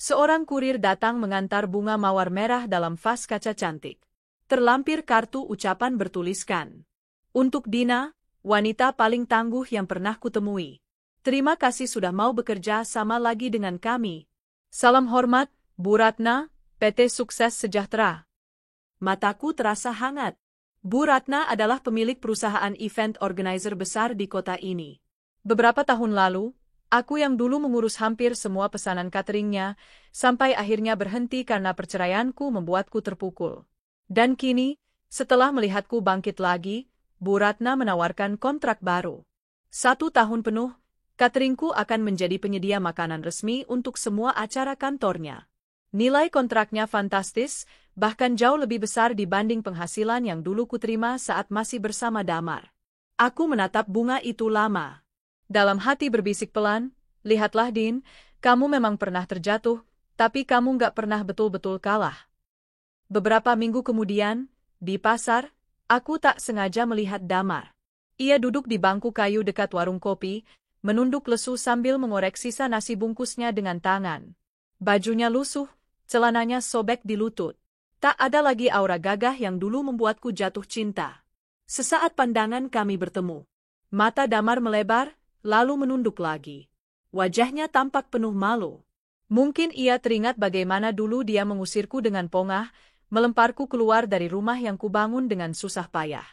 [SPEAKER 1] Seorang kurir datang mengantar bunga mawar merah dalam vas kaca cantik. Terlampir kartu ucapan bertuliskan, "Untuk Dina, wanita paling tangguh yang pernah kutemui. Terima kasih sudah mau bekerja sama lagi dengan kami. Salam hormat, Bu Ratna, PT Sukses Sejahtera." Mataku terasa hangat. Bu Ratna adalah pemilik perusahaan event organizer besar di kota ini. Beberapa tahun lalu, aku yang dulu mengurus hampir semua pesanan cateringnya, sampai akhirnya berhenti karena perceraianku membuatku terpukul. Dan kini, setelah melihatku bangkit lagi, Bu Ratna menawarkan kontrak baru. 1 tahun penuh, cateringku akan menjadi penyedia makanan resmi untuk semua acara kantornya. Nilai kontraknya fantastis, bahkan jauh lebih besar dibanding penghasilan yang dulu kuterima saat masih bersama Damar. Aku menatap bunga itu lama. Dalam hati berbisik pelan, "Lihatlah Din, kamu memang pernah terjatuh, tapi kamu nggak pernah betul-betul kalah." Beberapa minggu kemudian, di pasar, aku tak sengaja melihat Damar. Ia duduk di bangku kayu dekat warung kopi, menunduk lesu sambil mengorek sisa nasi bungkusnya dengan tangan. Bajunya lusuh, celananya sobek di lutut. Tak ada lagi aura gagah yang dulu membuatku jatuh cinta. Sesaat pandangan kami bertemu. Mata Damar melebar, lalu menunduk lagi. Wajahnya tampak penuh malu. Mungkin ia teringat bagaimana dulu dia mengusirku dengan pongah, melemparku keluar dari rumah yang kubangun dengan susah payah.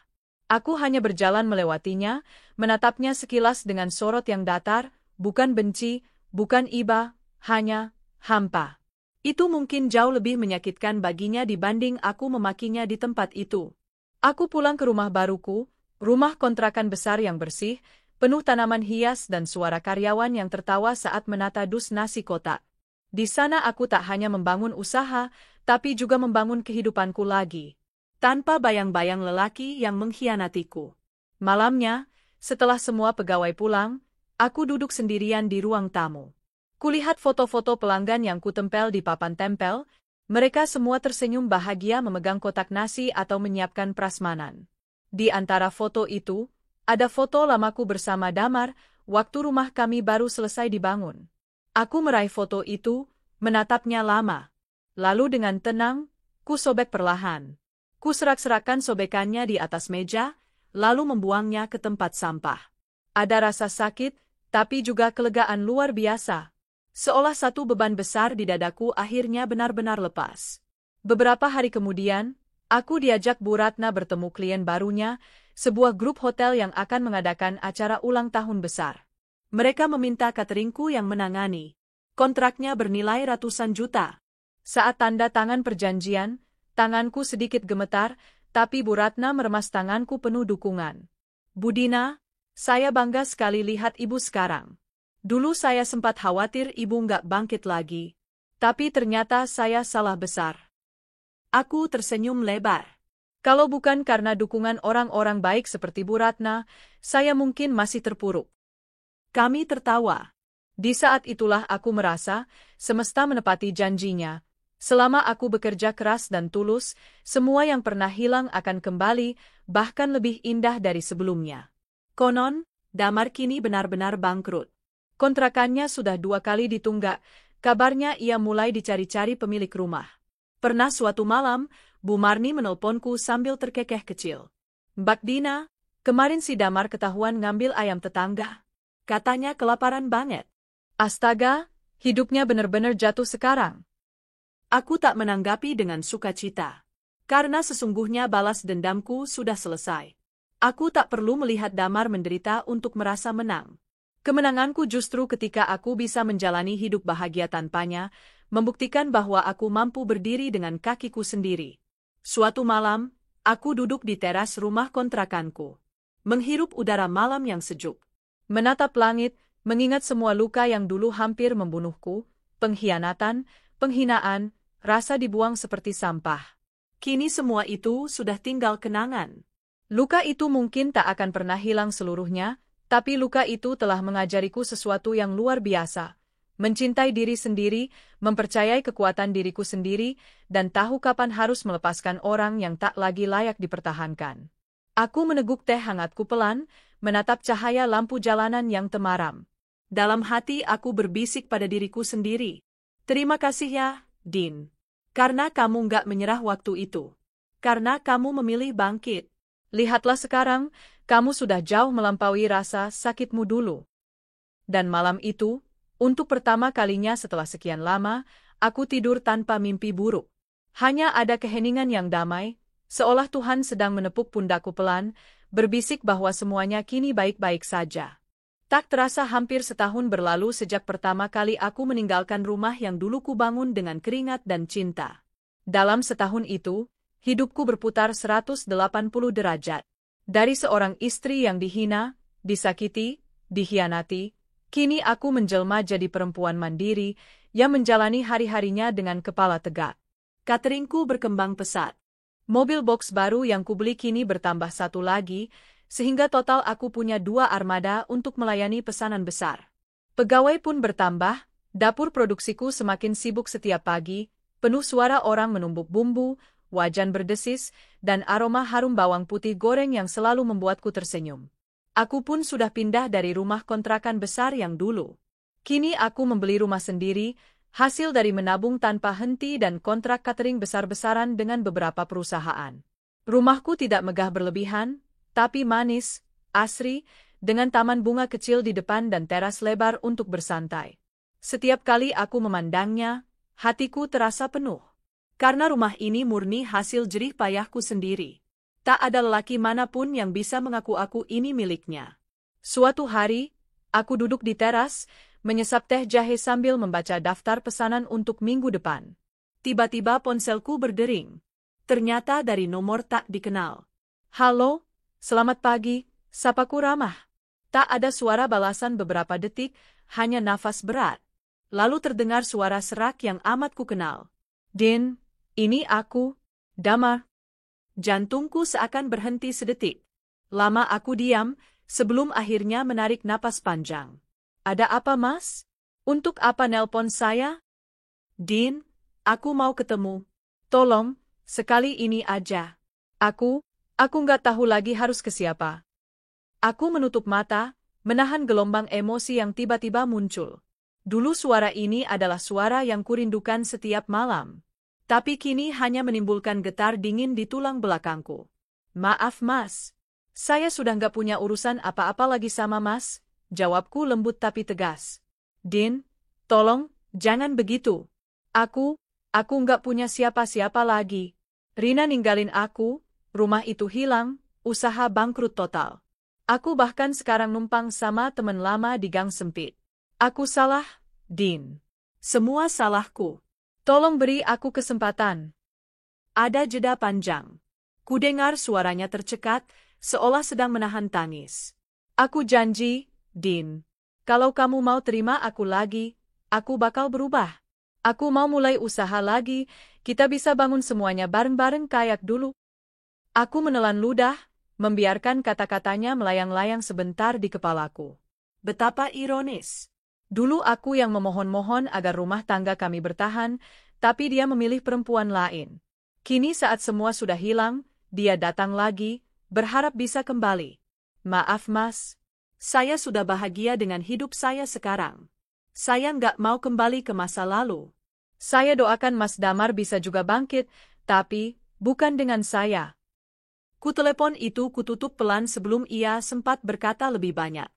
[SPEAKER 1] Aku hanya berjalan melewatinya, menatapnya sekilas dengan sorot yang datar, bukan benci, bukan iba, hanya hampa. Itu mungkin jauh lebih menyakitkan baginya dibanding aku memakinya di tempat itu. Aku pulang ke rumah baruku, rumah kontrakan besar yang bersih, penuh tanaman hias dan suara karyawan yang tertawa saat menata dus nasi kotak. Di sana aku tak hanya membangun usaha, tapi juga membangun kehidupanku lagi. Tanpa bayang-bayang lelaki yang mengkhianatiku. Malamnya, setelah semua pegawai pulang, aku duduk sendirian di ruang tamu. Kulihat foto-foto pelanggan yang kutempel di papan tempel, mereka semua tersenyum bahagia memegang kotak nasi atau menyiapkan prasmanan. Di antara foto itu, Ada foto lamaku bersama Damar, waktu rumah kami baru selesai dibangun. Aku meraih foto itu, menatapnya lama. Lalu dengan tenang, ku sobek perlahan. Ku serak-serakan sobekannya di atas meja, lalu membuangnya ke tempat sampah. Ada rasa sakit, tapi juga kelegaan luar biasa. Seolah satu beban besar di dadaku akhirnya benar-benar lepas. Beberapa hari kemudian, aku diajak Bu Ratna bertemu klien barunya, sebuah grup hotel yang akan mengadakan acara ulang tahun besar. Mereka meminta cateringku yang menangani. Kontraknya bernilai ratusan juta. Saat tanda tangan perjanjian, tanganku sedikit gemetar, tapi Bu Ratna meremas tanganku penuh dukungan. Bu Dina, saya bangga sekali lihat Ibu sekarang. Dulu saya sempat khawatir Ibu nggak bangkit lagi. Tapi ternyata saya salah besar. Aku tersenyum lebar. Kalau bukan karena dukungan orang-orang baik seperti Bu Ratna, saya mungkin masih terpuruk. Kami tertawa. Di saat itulah aku merasa, semesta menepati janjinya. Selama aku bekerja keras dan tulus, semua yang pernah hilang akan kembali, bahkan lebih indah dari sebelumnya. Konon, Damar kini benar-benar bangkrut. Kontrakannya sudah 2 kali ditunggak, kabarnya ia mulai dicari-cari pemilik rumah. Pernah suatu malam, Bu Marni menelponku sambil terkekeh kecil. Mbak Dina, kemarin si Damar ketahuan ngambil ayam tetangga. Katanya kelaparan banget. Astaga, hidupnya benar-benar jatuh sekarang. Aku tak menanggapi dengan sukacita. Karena sesungguhnya balas dendamku sudah selesai. Aku tak perlu melihat Damar menderita untuk merasa menang. Kemenanganku justru ketika aku bisa menjalani hidup bahagia tanpanya, membuktikan bahwa aku mampu berdiri dengan kakiku sendiri. Suatu malam, aku duduk di teras rumah kontrakanku. Menghirup udara malam yang sejuk. Menatap langit, mengingat semua luka yang dulu hampir membunuhku, pengkhianatan, penghinaan, rasa dibuang seperti sampah. Kini semua itu sudah tinggal kenangan. Luka itu mungkin tak akan pernah hilang seluruhnya, tapi luka itu telah mengajariku sesuatu yang luar biasa. Mencintai diri sendiri, mempercayai kekuatan diriku sendiri, dan tahu kapan harus melepaskan orang yang tak lagi layak dipertahankan. Aku meneguk teh hangatku pelan, menatap cahaya lampu jalanan yang temaram. Dalam hati aku berbisik pada diriku sendiri. Terima kasih ya, Din. Karena kamu nggak menyerah waktu itu. Karena kamu memilih bangkit. Lihatlah sekarang, kamu sudah jauh melampaui rasa sakitmu dulu. Dan malam itu, untuk pertama kalinya setelah sekian lama, aku tidur tanpa mimpi buruk. Hanya ada keheningan yang damai, seolah Tuhan sedang menepuk pundakku pelan, berbisik bahwa semuanya kini baik-baik saja. Tak terasa hampir setahun berlalu sejak pertama kali aku meninggalkan rumah yang dulu kubangun dengan keringat dan cinta. Dalam setahun itu, hidupku berputar 180 derajat. Dari seorang istri yang dihina, disakiti, dikhianati, kini aku menjelma jadi perempuan mandiri yang menjalani hari-harinya dengan kepala tegak. Cateringku berkembang pesat. Mobil box baru yang kubeli kini bertambah 1 lagi, sehingga total aku punya 2 armada untuk melayani pesanan besar. Pegawai pun bertambah, dapur produksiku semakin sibuk setiap pagi, penuh suara orang menumbuk bumbu, wajan berdesis, dan aroma harum bawang putih goreng yang selalu membuatku tersenyum. Aku pun sudah pindah dari rumah kontrakan besar yang dulu. Kini aku membeli rumah sendiri, hasil dari menabung tanpa henti dan kontrak catering besar-besaran dengan beberapa perusahaan. Rumahku tidak megah berlebihan, tapi manis, asri, dengan taman bunga kecil di depan dan teras lebar untuk bersantai. Setiap kali aku memandangnya, hatiku terasa penuh. Karena rumah ini murni hasil jerih payahku sendiri. Tak ada lelaki manapun yang bisa mengaku aku ini miliknya. Suatu hari, aku duduk di teras, menyesap teh jahe sambil membaca daftar pesanan untuk minggu depan. Tiba-tiba ponselku berdering. Ternyata dari nomor tak dikenal. Halo, selamat pagi, sapaku ramah. Tak ada suara balasan beberapa detik, hanya nafas berat. Lalu terdengar suara serak yang amat kukenal. Din, ini aku, Damar. Jantungku seakan berhenti sedetik. Lama aku diam, sebelum akhirnya menarik napas panjang. Ada apa, Mas? Untuk apa nelpon saya? Din, aku mau ketemu. Tolong, sekali ini aja. Aku nggak tahu lagi harus ke siapa. Aku menutup mata, menahan gelombang emosi yang tiba-tiba muncul. Dulu suara ini adalah suara yang kurindukan setiap malam. Tapi kini hanya menimbulkan getar dingin di tulang belakangku. Maaf Mas. Saya sudah nggak punya urusan apa-apa lagi sama Mas, jawabku lembut tapi tegas. Din, tolong, jangan begitu. Aku nggak punya siapa-siapa lagi. Rina ninggalin aku, rumah itu hilang, usaha bangkrut total. Aku bahkan sekarang numpang sama temen lama di gang sempit. Aku salah, Din. Semua salahku. Tolong beri aku kesempatan. Ada jeda panjang. Kudengar suaranya tercekat, seolah sedang menahan tangis. Aku janji, Din. Kalau kamu mau terima aku lagi, aku bakal berubah. Aku mau mulai usaha lagi, kita bisa bangun semuanya bareng-bareng kayak dulu. Aku menelan ludah, membiarkan kata-katanya melayang-layang sebentar di kepalaku. Betapa ironis. Dulu aku yang memohon-mohon agar rumah tangga kami bertahan, tapi dia memilih perempuan lain. Kini saat semua sudah hilang, dia datang lagi, berharap bisa kembali. Maaf Mas, saya sudah bahagia dengan hidup saya sekarang. Saya nggak mau kembali ke masa lalu. Saya doakan Mas Damar bisa juga bangkit, tapi bukan dengan saya. Kutelepon itu kututup pelan sebelum ia sempat berkata lebih banyak.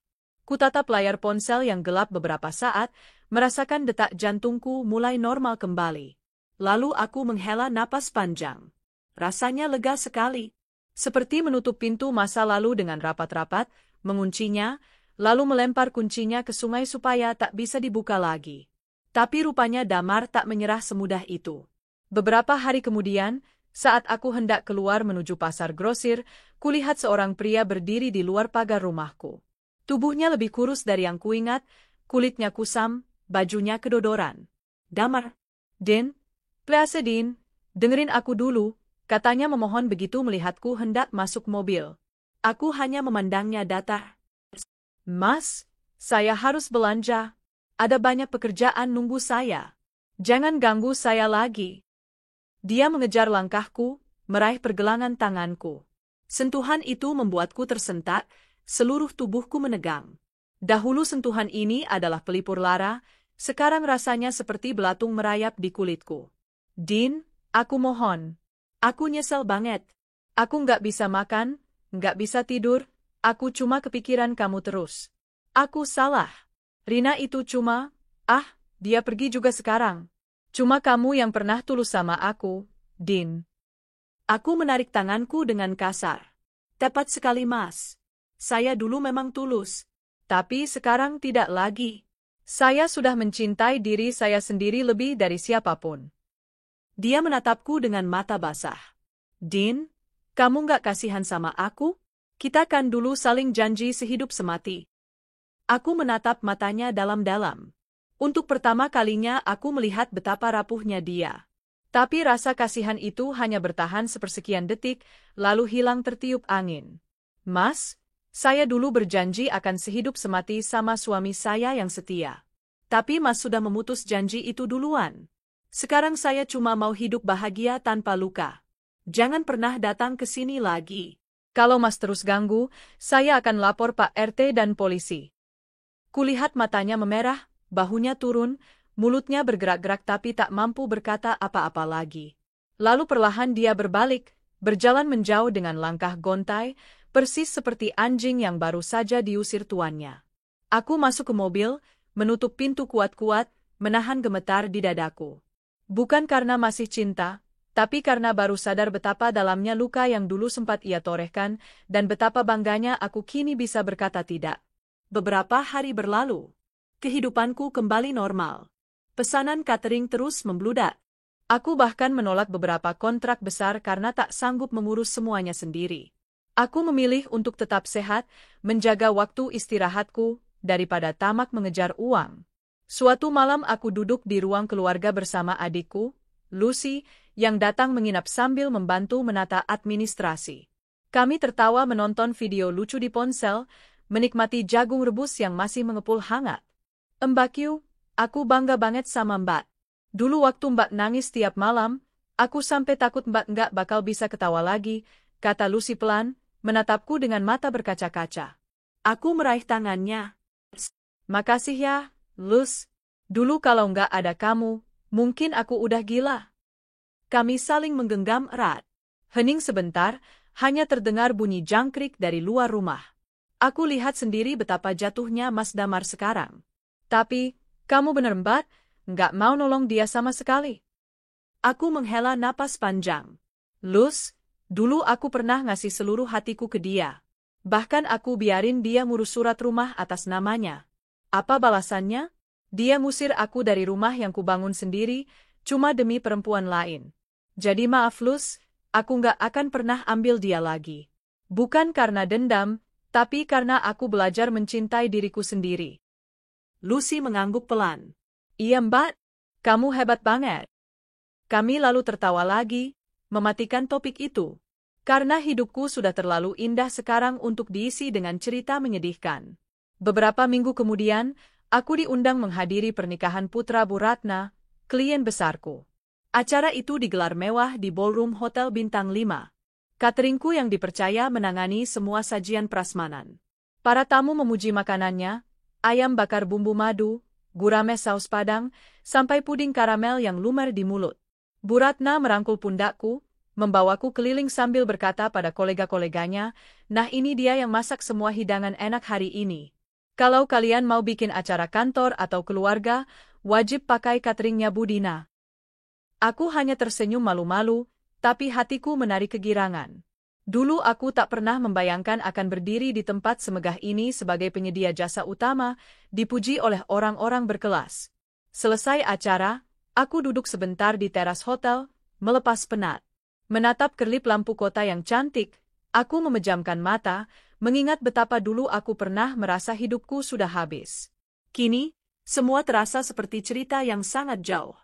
[SPEAKER 1] Kutatap layar ponsel yang gelap beberapa saat, merasakan detak jantungku mulai normal kembali. Lalu aku menghela napas panjang. Rasanya lega sekali. Seperti menutup pintu masa lalu dengan rapat-rapat, menguncinya, lalu melempar kuncinya ke sungai supaya tak bisa dibuka lagi. Tapi rupanya Damar tak menyerah semudah itu. Beberapa hari kemudian, saat aku hendak keluar menuju pasar grosir, kulihat seorang pria berdiri di luar pagar rumahku. Tubuhnya lebih kurus dari yang kuingat, kulitnya kusam, bajunya kedodoran. Damar. Din, please Din, dengerin aku dulu, katanya memohon begitu melihatku hendak masuk mobil. Aku hanya memandangnya datar. Mas, saya harus belanja. Ada banyak pekerjaan nunggu saya. Jangan ganggu saya lagi. Dia mengejar langkahku, meraih pergelangan tanganku. Sentuhan itu membuatku tersentak, seluruh tubuhku menegang. Dahulu sentuhan ini adalah pelipur lara, sekarang rasanya seperti belatung merayap di kulitku. Din, aku mohon. Aku nyesel banget. Aku nggak bisa makan, nggak bisa tidur, aku cuma kepikiran kamu terus. Aku salah. Rina itu cuma, dia pergi juga sekarang. Cuma kamu yang pernah tulus sama aku, Din. Aku menarik tanganku dengan kasar. Tepat sekali Mas. Saya dulu memang tulus. Tapi sekarang tidak lagi. Saya sudah mencintai diri saya sendiri lebih dari siapapun. Dia menatapku dengan mata basah. Din, kamu nggak kasihan sama aku? Kita kan dulu saling janji sehidup semati. Aku menatap matanya dalam-dalam. Untuk pertama kalinya aku melihat betapa rapuhnya dia. Tapi rasa kasihan itu hanya bertahan sepersekian detik, lalu hilang tertiup angin. Mas, saya dulu berjanji akan sehidup semati sama suami saya yang setia. Tapi Mas sudah memutus janji itu duluan. Sekarang saya cuma mau hidup bahagia tanpa luka. Jangan pernah datang ke sini lagi. Kalau Mas terus ganggu, saya akan lapor Pak RT dan polisi. Kulihat matanya memerah, bahunya turun, mulutnya bergerak-gerak tapi tak mampu berkata apa-apa lagi. Lalu perlahan dia berbalik, berjalan menjauh dengan langkah gontai, persis seperti anjing yang baru saja diusir tuannya. Aku masuk ke mobil, menutup pintu kuat-kuat, menahan gemetar di dadaku. Bukan karena masih cinta, tapi karena baru sadar betapa dalamnya luka yang dulu sempat ia torehkan, dan betapa bangganya aku kini bisa berkata tidak. Beberapa hari berlalu. Kehidupanku kembali normal. Pesanan catering terus membludak. Aku bahkan menolak beberapa kontrak besar karena tak sanggup mengurus semuanya sendiri. Aku memilih untuk tetap sehat, menjaga waktu istirahatku, daripada tamak mengejar uang. Suatu malam aku duduk di ruang keluarga bersama adikku, Lucy, yang datang menginap sambil membantu menata administrasi. Kami tertawa menonton video lucu di ponsel, menikmati jagung rebus yang masih mengepul hangat. Mbak Q, aku bangga banget sama Mbak. Dulu waktu Mbak nangis tiap malam, aku sampai takut Mbak nggak bakal bisa ketawa lagi, kata Lucy pelan, menatapku dengan mata berkaca-kaca.
[SPEAKER 2] Aku meraih tangannya.
[SPEAKER 1] Makasih ya, Luz. Dulu kalau nggak ada kamu, mungkin aku udah gila.
[SPEAKER 2] Kami saling menggenggam erat.
[SPEAKER 1] Hening sebentar, hanya terdengar bunyi jangkrik dari luar rumah.
[SPEAKER 2] Aku lihat sendiri betapa jatuhnya Mas Damar sekarang.
[SPEAKER 1] Tapi, kamu bener Mbak, nggak mau nolong dia sama sekali.
[SPEAKER 2] Aku menghela napas panjang.
[SPEAKER 1] Luz, dulu aku pernah ngasih seluruh hatiku ke dia. Bahkan aku biarin dia ngurus surat rumah atas namanya. Apa balasannya? Dia ngusir aku dari rumah yang kubangun sendiri, cuma demi perempuan lain. Jadi maaf Luz, aku nggak akan pernah ambil dia lagi. Bukan karena dendam, tapi karena aku belajar mencintai diriku sendiri.
[SPEAKER 2] Lucy mengangguk pelan.
[SPEAKER 1] Iya Mbak, kamu hebat banget. Kami lalu tertawa lagi, mematikan topik itu. Karena hidupku sudah terlalu indah sekarang untuk diisi dengan cerita menyedihkan. Beberapa minggu kemudian, aku diundang menghadiri pernikahan putra Bu Ratna, klien besarku. Acara itu digelar mewah di ballroom Hotel Bintang 5. Cateringku yang dipercaya menangani semua sajian prasmanan. Para tamu memuji makanannya, ayam bakar bumbu madu, gurame saus padang, sampai puding karamel yang lumer di mulut. Bu Ratna merangkul pundakku, membawaku keliling sambil berkata pada kolega-koleganya, "Nah ini dia yang masak semua hidangan enak hari ini. Kalau kalian mau bikin acara kantor atau keluarga, wajib pakai cateringnya Bu Dina." Aku hanya tersenyum malu-malu, tapi hatiku menarik kegirangan. Dulu aku tak pernah membayangkan akan berdiri di tempat semegah ini sebagai penyedia jasa utama, dipuji oleh orang-orang berkelas. Selesai acara, aku duduk sebentar di teras hotel, melepas penat. Menatap kerlip lampu kota yang cantik, aku memejamkan mata, mengingat betapa dulu aku pernah merasa hidupku sudah habis.
[SPEAKER 2] Kini, semua terasa seperti cerita yang sangat jauh.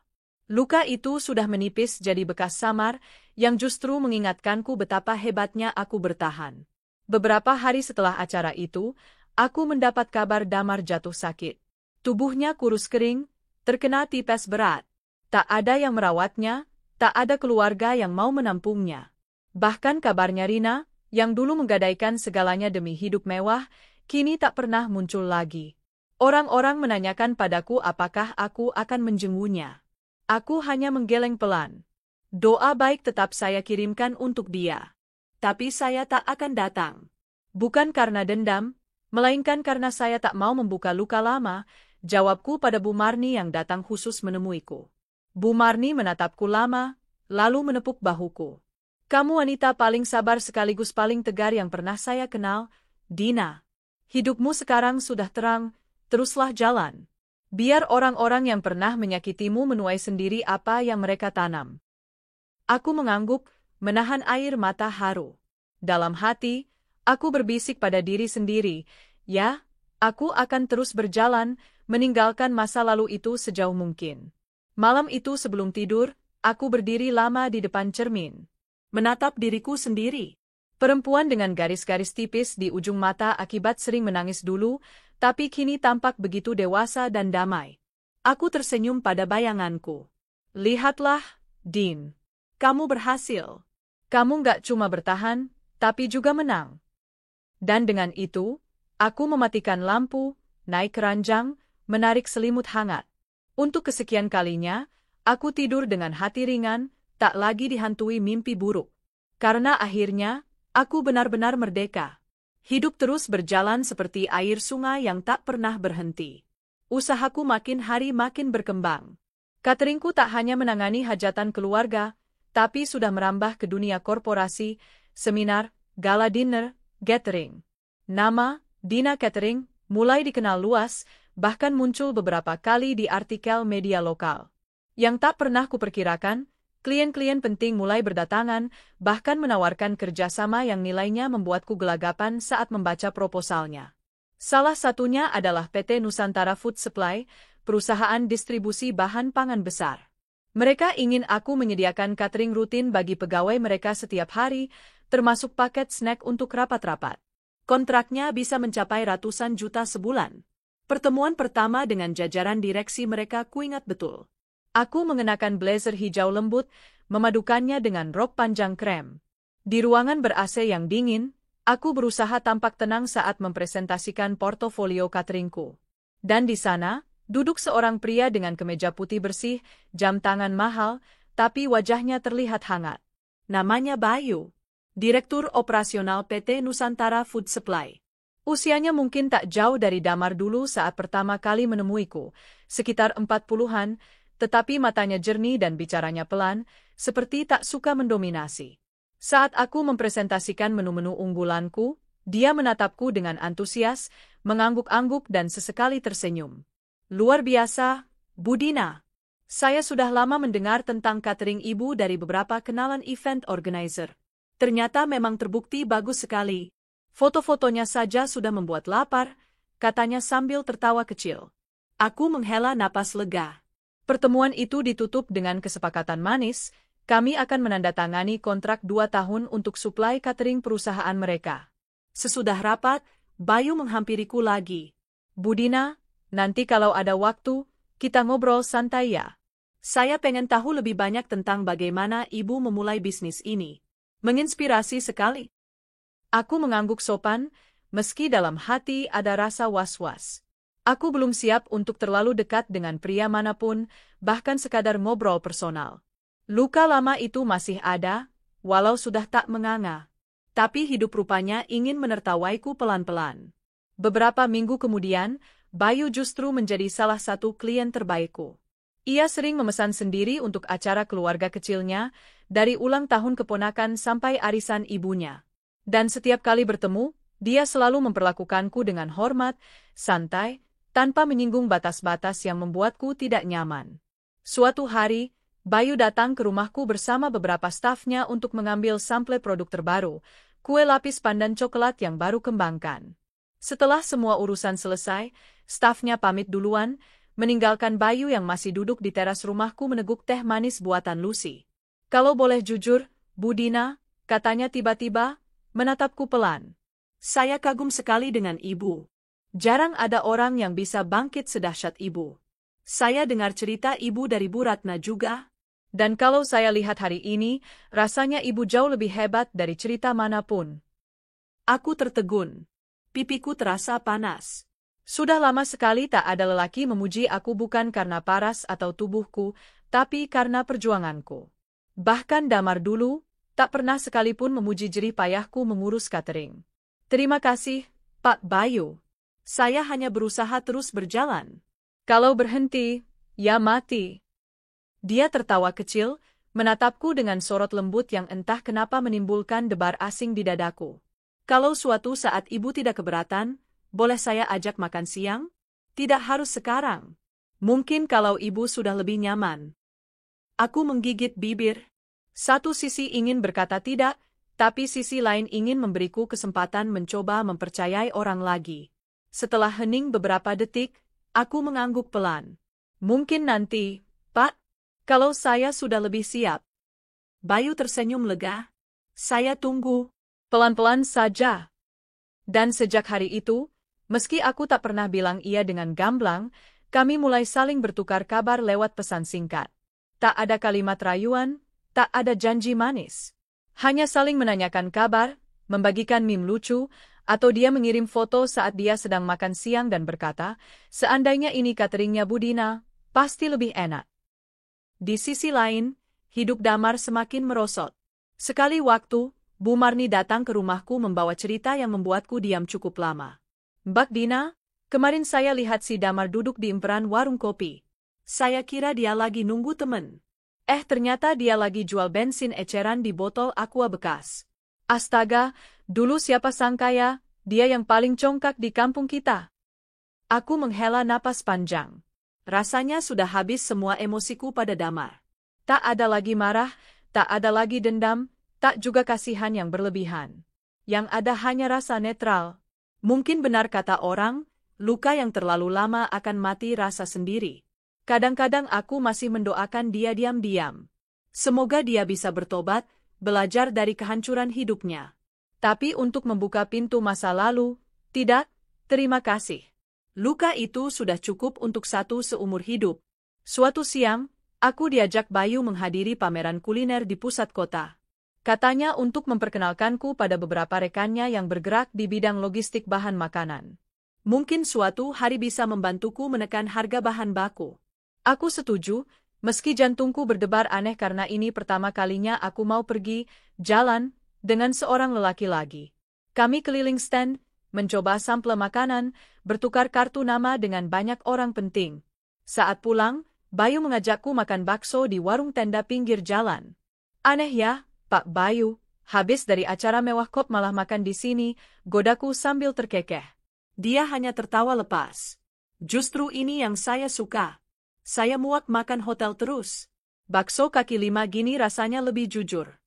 [SPEAKER 1] Luka itu sudah menipis jadi bekas samar, yang justru mengingatkanku betapa hebatnya aku bertahan. Beberapa hari setelah acara itu, aku mendapat kabar Damar jatuh sakit. Tubuhnya kurus kering, terkena tipes berat. Tak ada yang merawatnya, tak ada keluarga yang mau menampungnya. Bahkan kabarnya Rina, yang dulu menggadaikan segalanya demi hidup mewah, kini tak pernah muncul lagi. Orang-orang menanyakan padaku apakah aku akan menjenguknya. Aku hanya menggeleng pelan. Doa baik tetap saya kirimkan untuk dia. Tapi saya tak akan datang. Bukan karena dendam, melainkan karena saya tak mau membuka luka lama, jawabku pada Bu Marni yang datang khusus menemuiku. Bu Marni menatapku lama, lalu menepuk bahuku. "Kamu wanita paling sabar sekaligus paling tegar yang pernah saya kenal, Dina. Hidupmu sekarang sudah terang, teruslah jalan. Biar orang-orang yang pernah menyakitimu menuai sendiri apa yang mereka tanam." Aku mengangguk, menahan air mata haru. Dalam hati, aku berbisik pada diri sendiri, ya, aku akan terus berjalan, meninggalkan masa lalu itu sejauh mungkin. Malam itu sebelum tidur, aku berdiri lama di depan cermin. Menatap diriku sendiri. Perempuan dengan garis-garis tipis di ujung mata akibat sering menangis dulu, tapi kini tampak begitu dewasa dan damai. Aku tersenyum pada bayanganku. "Lihatlah, Din. Kamu berhasil. Kamu nggak cuma bertahan, tapi juga menang." Dan dengan itu, aku mematikan lampu, naik keranjang, menarik selimut hangat. Untuk kesekian kalinya, aku tidur dengan hati ringan, tak lagi dihantui mimpi buruk. Karena akhirnya, aku benar-benar merdeka. Hidup terus berjalan seperti air sungai yang tak pernah berhenti. Usahaku makin hari makin berkembang. Cateringku tak hanya menangani hajatan keluarga, tapi sudah merambah ke dunia korporasi, seminar, gala dinner, gathering. Nama, Dina Catering, mulai dikenal luas, bahkan muncul beberapa kali di artikel media lokal. Yang tak pernah kuperkirakan, klien-klien penting mulai berdatangan, bahkan menawarkan kerjasama yang nilainya membuatku gelagapan saat membaca proposalnya. Salah satunya adalah PT Nusantara Food Supply, perusahaan distribusi bahan pangan besar. Mereka ingin aku menyediakan catering rutin bagi pegawai mereka setiap hari, termasuk paket snack untuk rapat-rapat. Kontraknya bisa mencapai ratusan juta sebulan. Pertemuan pertama dengan jajaran direksi mereka kuingat betul. Aku mengenakan blazer hijau lembut, memadukannya dengan rok panjang krem. Di ruangan ber-AC yang dingin, Aku berusaha tampak tenang saat mempresentasikan portofolio cateringku. Dan di sana, duduk seorang pria dengan kemeja putih bersih, jam tangan mahal, tapi wajahnya terlihat hangat.
[SPEAKER 2] Namanya Bayu, Direktur Operasional PT Nusantara Food Supply.
[SPEAKER 1] Usianya mungkin tak jauh dari Damar dulu saat pertama kali menemuiku, sekitar 40-an, tetapi matanya jernih dan bicaranya pelan, seperti tak suka mendominasi. Saat aku mempresentasikan menu-menu unggulanku, dia menatapku dengan antusias, mengangguk-angguk dan sesekali tersenyum. Luar biasa, Bu Dina. Saya sudah lama mendengar tentang catering Ibu dari beberapa kenalan event organizer.
[SPEAKER 2] Ternyata memang terbukti bagus sekali.
[SPEAKER 1] Foto-fotonya saja sudah membuat lapar, katanya sambil tertawa kecil.
[SPEAKER 2] Aku menghela napas lega.
[SPEAKER 1] Pertemuan itu ditutup dengan kesepakatan manis, kami akan menandatangani kontrak 2 tahun untuk suplai catering perusahaan mereka.
[SPEAKER 2] Sesudah rapat, Bayu menghampiriku lagi.
[SPEAKER 1] Bu Dina, nanti kalau ada waktu, kita ngobrol santai ya.
[SPEAKER 2] Saya pengen tahu lebih banyak tentang bagaimana Ibu memulai bisnis ini. Menginspirasi sekali.
[SPEAKER 1] Aku mengangguk sopan, meski dalam hati ada rasa was-was. Aku belum siap untuk terlalu dekat dengan pria manapun, bahkan sekadar ngobrol personal. Luka lama itu masih ada, walau sudah tak menganga. Tapi hidup rupanya ingin menertawaiku pelan-pelan. Beberapa minggu kemudian, Bayu justru menjadi salah satu klien terbaikku. Ia sering memesan sendiri untuk acara keluarga kecilnya, dari ulang tahun keponakan sampai arisan ibunya. Dan setiap kali bertemu, dia selalu memperlakukanku dengan hormat, santai, tanpa menyinggung batas-batas yang membuatku tidak nyaman. Suatu hari, Bayu datang ke rumahku bersama beberapa stafnya untuk mengambil sampel produk terbaru, kue lapis pandan coklat yang baru kembangkan. Setelah semua urusan selesai, stafnya pamit duluan, meninggalkan Bayu yang masih duduk di teras rumahku meneguk teh manis buatan Lucy. Kalau boleh jujur, Bu Dina, katanya tiba-tiba, menatapku pelan.
[SPEAKER 2] Saya kagum sekali dengan Ibu.
[SPEAKER 1] Jarang ada orang yang bisa bangkit sedahsyat Ibu.
[SPEAKER 2] Saya dengar cerita Ibu dari Bu Ratna juga.
[SPEAKER 1] Dan kalau saya lihat hari ini, rasanya Ibu jauh lebih hebat dari cerita manapun.
[SPEAKER 2] Aku tertegun. Pipiku terasa panas.
[SPEAKER 1] Sudah lama sekali tak ada lelaki memuji aku bukan karena paras atau tubuhku, tapi karena perjuanganku. Bahkan Damar dulu, tak pernah sekalipun memuji jerih payahku mengurus catering. Terima kasih, Pak Bayu.
[SPEAKER 2] Saya hanya berusaha terus berjalan.
[SPEAKER 1] Kalau berhenti, ya mati. Dia tertawa kecil, menatapku dengan sorot lembut yang entah kenapa menimbulkan debar asing di dadaku.
[SPEAKER 2] Kalau suatu saat Ibu tidak keberatan, boleh saya ajak makan siang? Tidak harus sekarang. Mungkin kalau Ibu sudah lebih nyaman. Aku menggigit bibir.
[SPEAKER 1] Satu sisi ingin berkata tidak, tapi sisi lain ingin memberiku kesempatan mencoba mempercayai orang lagi. Setelah hening beberapa detik, aku mengangguk pelan. Mungkin nanti, Pak, kalau saya sudah lebih siap.
[SPEAKER 2] Bayu tersenyum lega. Saya tunggu.
[SPEAKER 1] Pelan-pelan saja. Dan sejak hari itu, meski aku tak pernah bilang iya dengan gamblang, kami mulai saling bertukar kabar lewat pesan singkat. Tak ada kalimat rayuan, tak ada janji manis. Hanya saling menanyakan kabar, membagikan meme lucu, atau dia mengirim foto saat dia sedang makan siang dan berkata, seandainya ini cateringnya Bu Dina, pasti lebih enak. Di sisi lain, hidup Damar semakin merosot. Sekali waktu, Bu Marni datang ke rumahku membawa cerita yang membuatku diam cukup lama. Mbak Dina, kemarin saya lihat si Damar duduk di emperan warung kopi.
[SPEAKER 2] Saya kira dia lagi nunggu temen.
[SPEAKER 1] Ternyata dia lagi jual bensin eceran di botol aqua bekas. Astaga, dulu siapa sangka ya, dia yang paling congkak di kampung kita. Aku menghela napas panjang.
[SPEAKER 2] Rasanya sudah habis semua emosiku pada Damar.
[SPEAKER 1] Tak ada lagi marah, tak ada lagi dendam, tak juga kasihan yang berlebihan. Yang ada hanya rasa netral. Mungkin benar kata orang, luka yang terlalu lama akan mati rasa sendiri. Kadang-kadang aku masih mendoakan dia diam-diam. Semoga dia bisa bertobat, belajar dari kehancuran hidupnya. Tapi untuk membuka pintu masa lalu, tidak, terima kasih. Luka itu sudah cukup untuk satu seumur hidup. Suatu siang, aku diajak Bayu menghadiri pameran kuliner di pusat kota. Katanya untuk memperkenalkanku pada beberapa rekannya yang bergerak di bidang logistik bahan makanan.
[SPEAKER 2] Mungkin suatu hari bisa membantuku menekan harga bahan baku.
[SPEAKER 1] Aku setuju, meski jantungku berdebar aneh karena ini pertama kalinya aku mau pergi jalan dengan seorang lelaki lagi. Kami keliling stand, mencoba sampel makanan, bertukar kartu nama dengan banyak orang penting. Saat pulang, Bayu mengajakku makan bakso di warung tenda pinggir jalan. Aneh ya, Pak Bayu, habis dari acara mewah kok malah makan di sini, godaku sambil terkekeh.
[SPEAKER 2] Dia hanya tertawa lepas. Justru ini yang saya suka. Saya muak makan hotel terus.
[SPEAKER 1] Bakso kaki lima gini rasanya lebih jujur.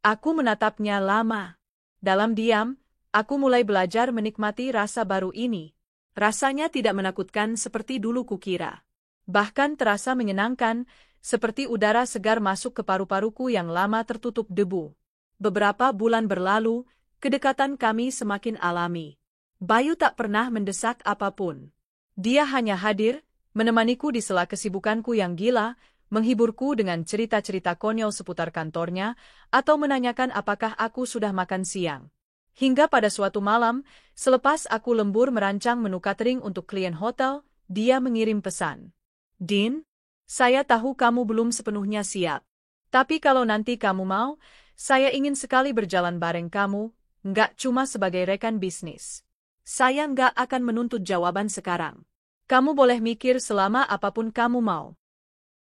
[SPEAKER 1] Aku menatapnya lama. Dalam diam, aku mulai belajar menikmati rasa baru ini.
[SPEAKER 2] Rasanya tidak menakutkan seperti dulu kukira.
[SPEAKER 1] Bahkan terasa menyenangkan, seperti udara segar masuk ke paru-paruku yang lama tertutup debu.
[SPEAKER 2] Beberapa bulan berlalu, kedekatan kami semakin alami. Bayu tak pernah mendesak apapun.
[SPEAKER 1] Dia hanya hadir, menemaniku di sela kesibukanku yang gila, menghiburku dengan cerita-cerita konyol seputar kantornya, atau menanyakan apakah aku sudah makan siang. Hingga pada suatu malam, selepas aku lembur merancang menu catering untuk klien hotel, dia mengirim pesan. "Din, saya tahu kamu belum sepenuhnya siap. Tapi kalau nanti kamu mau, saya ingin sekali berjalan bareng kamu, nggak cuma sebagai rekan bisnis.
[SPEAKER 2] Saya nggak akan menuntut jawaban sekarang.
[SPEAKER 1] Kamu boleh mikir selama apapun kamu mau."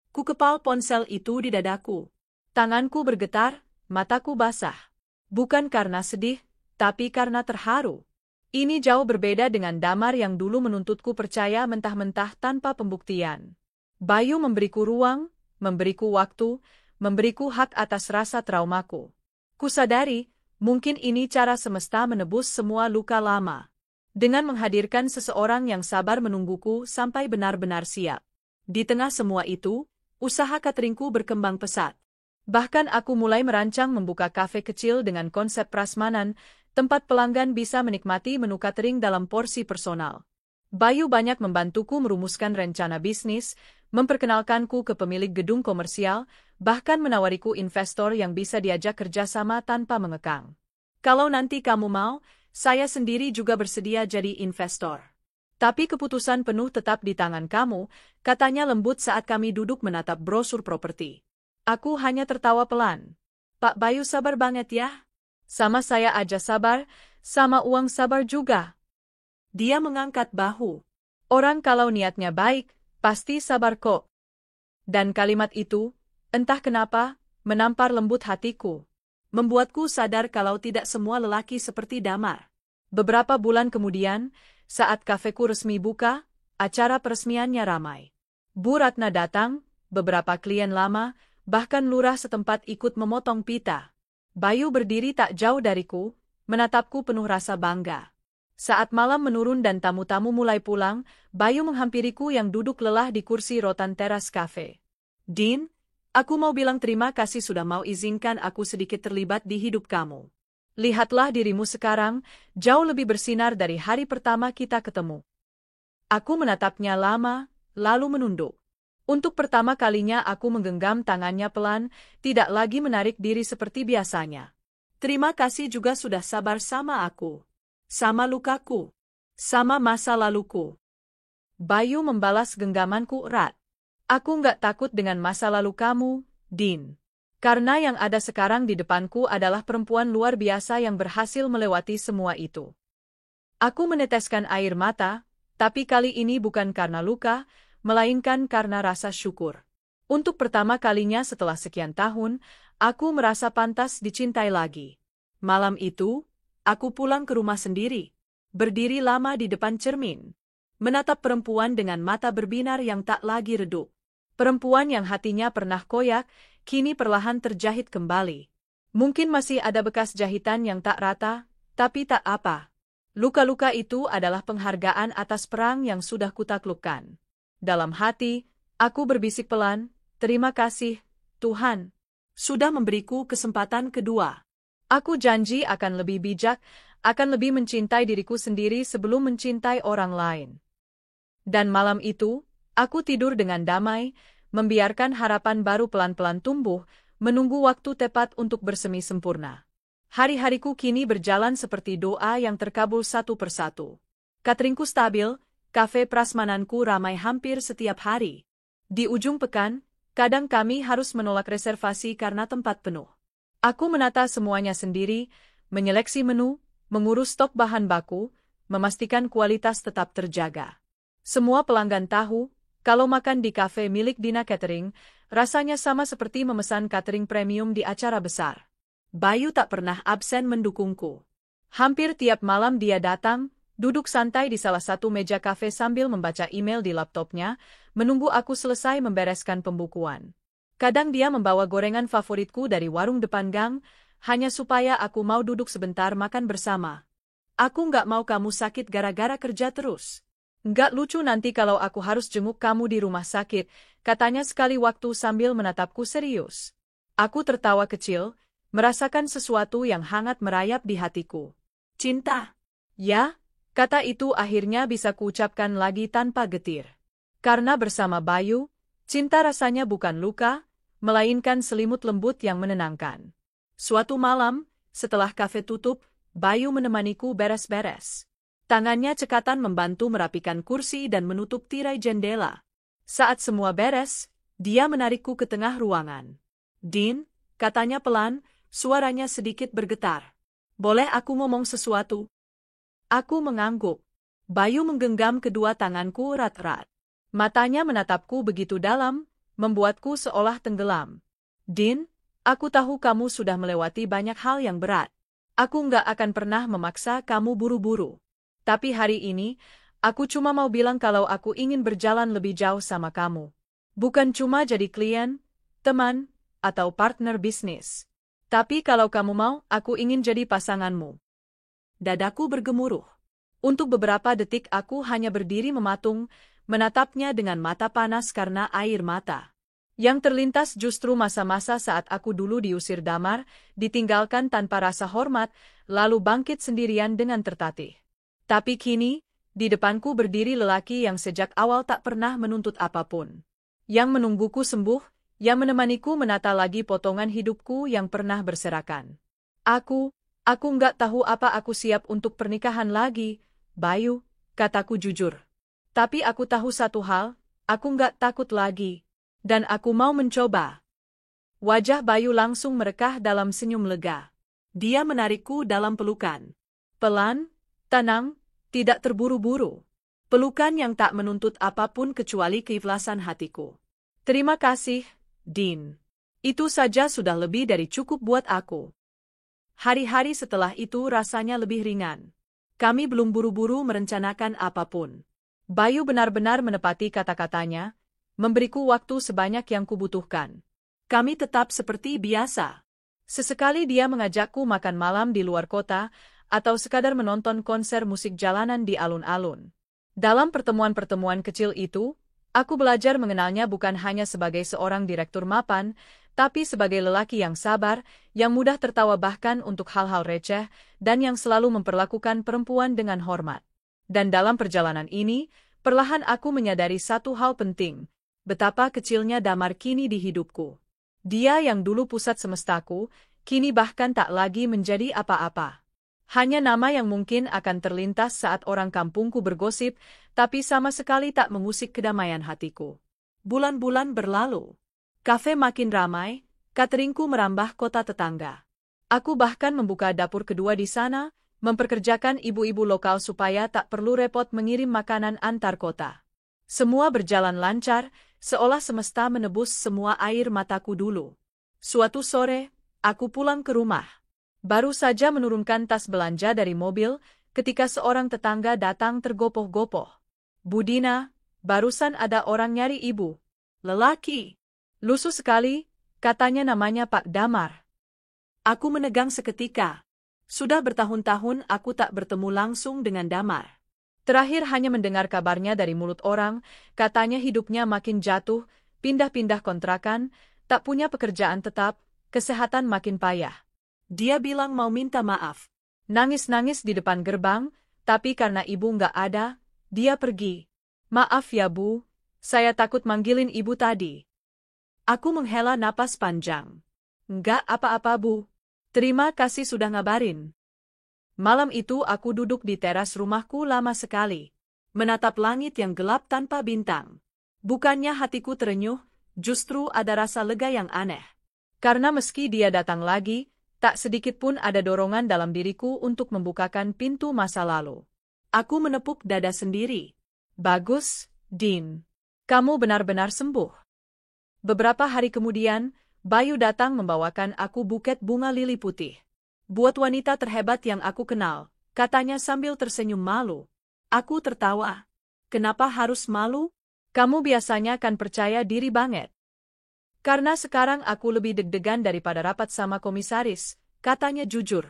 [SPEAKER 2] Kukepal ponsel itu di dadaku.
[SPEAKER 1] Tanganku bergetar, mataku basah. Bukan karena sedih, tapi karena terharu. Ini jauh berbeda dengan Damar yang dulu menuntutku percaya mentah-mentah tanpa pembuktian. Bayu memberiku ruang, memberiku waktu, memberiku hak atas rasa traumaku. Kusadari, mungkin ini cara semesta menebus semua luka lama. Dengan menghadirkan seseorang yang sabar menungguku sampai benar-benar siap. Di tengah semua itu, usaha cateringku berkembang pesat. Bahkan aku mulai merancang membuka kafe kecil dengan konsep prasmanan, tempat pelanggan bisa menikmati menu catering dalam porsi personal. Bayu banyak membantuku merumuskan rencana bisnis, memperkenalkanku ke pemilik gedung komersial, bahkan menawariku investor yang bisa diajak kerjasama tanpa mengekang. "Kalau nanti kamu mau, saya sendiri juga bersedia jadi investor. Tapi keputusan penuh tetap di tangan kamu," katanya lembut saat kami duduk menatap brosur properti. Aku hanya tertawa pelan. "Pak Bayu sabar banget ya. Sama saya aja sabar, sama uang sabar juga."
[SPEAKER 2] Dia mengangkat bahu.
[SPEAKER 1] "Orang kalau niatnya baik, pasti sabar kok." Dan kalimat itu, entah kenapa, menampar lembut hatiku.
[SPEAKER 2] Membuatku sadar kalau tidak semua lelaki seperti Damar.
[SPEAKER 1] Beberapa bulan kemudian, saat kafeku resmi buka, acara peresmiannya ramai. Bu Ratna datang, beberapa klien lama, bahkan lurah setempat ikut memotong pita. Bayu berdiri tak jauh dariku, menatapku penuh rasa bangga. Saat malam menurun dan tamu-tamu mulai pulang, Bayu menghampiriku yang duduk lelah di kursi rotan teras kafe. "Din, aku mau bilang terima kasih sudah mau izinkan aku sedikit terlibat di hidup kamu. Lihatlah dirimu sekarang, jauh lebih bersinar dari hari pertama kita ketemu." Aku menatapnya lama, lalu menunduk. Untuk pertama kalinya aku menggenggam tangannya pelan, tidak lagi menarik diri seperti biasanya.
[SPEAKER 2] "Terima kasih juga sudah sabar sama aku. Sama lukaku. Sama masa laluku."
[SPEAKER 1] Bayu membalas genggamanku erat. "Aku nggak takut dengan masa lalu kamu, Din. Karena yang ada sekarang di depanku adalah perempuan luar biasa yang berhasil melewati semua itu." Aku meneteskan air mata, tapi kali ini bukan karena luka, melainkan karena rasa syukur. Untuk pertama kalinya setelah sekian tahun, aku merasa pantas dicintai lagi. Malam itu, aku pulang ke rumah sendiri, berdiri lama di depan cermin, menatap perempuan dengan mata berbinar yang tak lagi redup. Perempuan yang hatinya pernah koyak, kini perlahan terjahit kembali. Mungkin masih ada bekas jahitan yang tak rata, tapi tak apa. Luka-luka itu adalah penghargaan atas perang yang sudah kutaklukkan. Dalam hati, aku berbisik pelan, "Terima kasih, Tuhan.
[SPEAKER 2] Sudah memberiku kesempatan kedua.
[SPEAKER 1] Aku janji akan lebih bijak, akan lebih mencintai diriku sendiri sebelum mencintai orang lain." Dan malam itu, aku tidur dengan damai, membiarkan harapan baru pelan-pelan tumbuh, menunggu waktu tepat untuk bersemi sempurna. Hari-hariku kini berjalan seperti doa yang terkabul satu persatu. Cateringku stabil, kafe prasmananku ramai hampir setiap hari. Di ujung pekan, kadang kami harus menolak reservasi karena tempat penuh. Aku menata semuanya sendiri, menyeleksi menu, mengurus stok bahan baku, memastikan kualitas tetap terjaga. Semua pelanggan tahu, kalau makan di kafe milik Dina Catering, rasanya sama seperti memesan catering premium di acara besar. Bayu tak pernah absen mendukungku. Hampir tiap malam dia datang, duduk santai di salah satu meja kafe sambil membaca email di laptopnya, menunggu aku selesai membereskan pembukuan. Kadang dia membawa gorengan favoritku dari warung depan gang, hanya supaya aku mau duduk sebentar makan bersama. Aku nggak mau kamu sakit gara-gara kerja terus. Nggak lucu nanti kalau aku harus jenguk kamu di rumah sakit, katanya sekali waktu sambil menatapku serius. Aku tertawa kecil, merasakan sesuatu yang hangat merayap di hatiku. Cinta. Ya, kata itu akhirnya bisa kuucapkan lagi tanpa getir. Karena bersama Bayu, cinta rasanya bukan luka, melainkan selimut lembut yang menenangkan. Suatu malam, setelah kafe tutup, Bayu menemaniku beres-beres. Tangannya cekatan membantu merapikan kursi dan menutup tirai jendela. Saat semua beres, dia menarikku ke tengah ruangan. Din, katanya pelan, suaranya sedikit bergetar. Boleh aku ngomong sesuatu? Aku mengangguk. Bayu menggenggam kedua tanganku erat-erat. Matanya menatapku begitu dalam, membuatku seolah tenggelam. Din, aku tahu kamu sudah melewati banyak hal yang berat. Aku nggak akan pernah memaksa kamu buru-buru. Tapi hari ini, aku cuma mau bilang kalau aku ingin berjalan lebih jauh sama kamu. Bukan cuma jadi klien, teman, atau partner bisnis. Tapi kalau kamu mau, aku ingin jadi pasanganmu. Dadaku bergemuruh. Untuk beberapa detik aku hanya berdiri mematung, menatapnya dengan mata panas karena air mata. Yang terlintas justru masa-masa saat aku dulu diusir damar, ditinggalkan tanpa rasa hormat, lalu bangkit sendirian dengan tertatih. Tapi kini, di depanku berdiri lelaki yang sejak awal tak pernah menuntut apapun. Yang menungguku sembuh, yang menemaniku menata lagi potongan hidupku yang pernah berserakan. Aku nggak tahu apa aku siap untuk pernikahan lagi, Bayu, kataku jujur. Tapi aku tahu satu hal, aku nggak takut lagi. Dan aku mau mencoba. Wajah Bayu langsung merekah dalam senyum lega. Dia menarikku dalam pelukan. Pelan, tenang, tidak terburu-buru. Pelukan yang tak menuntut apapun kecuali keikhlasan hatiku. Terima kasih, Din. Itu saja sudah lebih dari cukup buat aku. Hari-hari setelah itu rasanya lebih ringan. Kami belum buru-buru merencanakan apapun. Bayu benar-benar menepati kata-katanya, memberiku waktu sebanyak yang kubutuhkan. Kami tetap seperti biasa. Sesekali dia mengajakku makan malam di luar kota, atau sekadar menonton konser musik jalanan di alun-alun. Dalam pertemuan-pertemuan kecil itu, aku belajar mengenalnya bukan hanya sebagai seorang direktur mapan, tapi sebagai lelaki yang sabar, yang mudah tertawa bahkan untuk hal-hal receh, dan yang selalu memperlakukan perempuan dengan hormat. Dan dalam perjalanan ini, perlahan aku menyadari satu hal penting, betapa kecilnya Damar kini di hidupku. Dia yang dulu pusat semestaku, kini bahkan tak lagi menjadi apa-apa. Hanya nama yang mungkin akan terlintas saat orang kampungku bergosip, tapi sama sekali tak mengusik kedamaian hatiku. Bulan-bulan berlalu. Kafe makin ramai, cateringku merambah kota tetangga. Aku bahkan membuka dapur kedua di sana, memperkerjakan ibu-ibu lokal supaya tak perlu repot mengirim makanan antar kota. Semua berjalan lancar, seolah semesta menebus semua air mataku dulu. Suatu sore, aku pulang ke rumah. Baru saja menurunkan tas belanja dari mobil, ketika seorang tetangga datang tergopoh-gopoh. Bu Dina, barusan ada orang nyari ibu. Lelaki. Lusuh sekali, katanya namanya Pak Damar. Aku menegang seketika. Sudah bertahun-tahun aku tak bertemu langsung dengan Damar. Terakhir hanya mendengar kabarnya dari mulut orang, katanya hidupnya makin jatuh, pindah-pindah kontrakan, tak punya pekerjaan tetap, kesehatan makin payah. Dia bilang mau minta maaf. Nangis-nangis di depan gerbang, tapi karena ibu nggak ada, dia pergi. Maaf ya Bu, saya takut manggilin ibu tadi. Aku menghela napas panjang.
[SPEAKER 2] Enggak apa-apa, Bu. Terima kasih sudah ngabarin. Malam itu aku duduk di teras rumahku lama sekali, menatap langit yang gelap tanpa bintang. Bukannya hatiku terenyuh, justru ada rasa lega yang aneh.
[SPEAKER 1] Karena meski dia datang lagi, tak sedikit pun ada dorongan dalam diriku untuk membukakan pintu masa lalu.
[SPEAKER 2] Aku menepuk dada sendiri.
[SPEAKER 1] Bagus, Dean. Kamu benar-benar sembuh. Beberapa hari kemudian, Bayu datang membawakan aku buket bunga lili putih.
[SPEAKER 2] Buat wanita terhebat yang aku kenal, katanya sambil tersenyum malu. Aku tertawa. Kenapa harus malu?
[SPEAKER 1] Kamu biasanya kan percaya diri banget.
[SPEAKER 2] Karena sekarang aku lebih deg-degan daripada rapat sama komisaris, katanya jujur.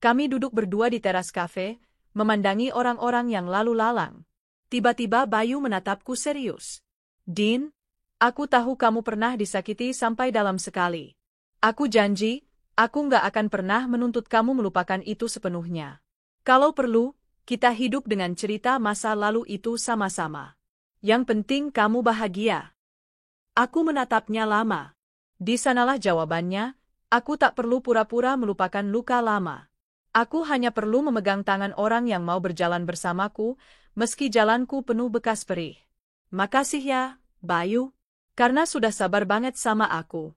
[SPEAKER 1] Kami duduk berdua di teras kafe, memandangi orang-orang yang lalu lalang.
[SPEAKER 2] Tiba-tiba Bayu menatapku serius.
[SPEAKER 1] Dean, aku tahu kamu pernah disakiti sampai dalam sekali. Aku janji, aku nggak akan pernah menuntut kamu melupakan itu sepenuhnya. Kalau perlu, kita hidup dengan cerita masa lalu itu sama-sama. Yang penting kamu bahagia.
[SPEAKER 2] Aku menatapnya lama.
[SPEAKER 1] Di sanalah jawabannya, aku tak perlu pura-pura melupakan luka lama. Aku hanya perlu memegang tangan orang yang mau berjalan bersamaku, meski jalanku penuh bekas perih.
[SPEAKER 2] Makasih ya, Bayu,
[SPEAKER 1] karena sudah sabar banget sama aku.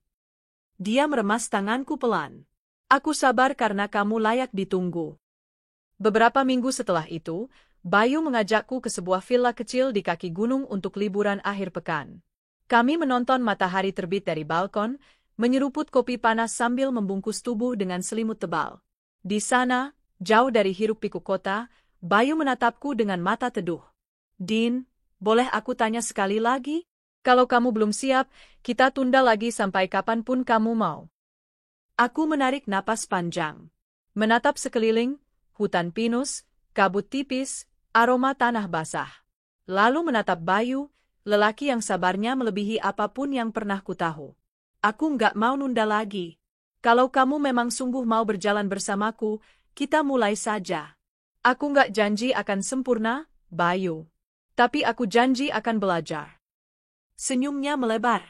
[SPEAKER 2] Dia meremas tanganku pelan. Aku sabar karena kamu layak ditunggu.
[SPEAKER 1] Beberapa minggu setelah itu, Bayu mengajakku ke sebuah villa kecil di kaki gunung untuk liburan akhir pekan. Kami menonton matahari terbit dari balkon, menyeruput kopi panas sambil membungkus tubuh dengan selimut tebal. Di sana, jauh dari hiruk-pikuk kota, Bayu menatapku dengan mata teduh.
[SPEAKER 2] Dean, boleh aku tanya sekali lagi?
[SPEAKER 1] Kalau kamu belum siap, kita tunda lagi sampai kapanpun kamu mau.
[SPEAKER 2] Aku menarik napas panjang.
[SPEAKER 1] Menatap sekeliling, hutan pinus, kabut tipis, aroma tanah basah. Lalu menatap Bayu, lelaki yang sabarnya melebihi apapun yang pernah kutahu.
[SPEAKER 2] Aku nggak mau nunda lagi. Kalau kamu memang sungguh mau berjalan bersamaku, kita mulai saja.
[SPEAKER 1] Aku nggak janji akan sempurna, Bayu. Tapi aku janji akan belajar.
[SPEAKER 2] Senyumnya melebar.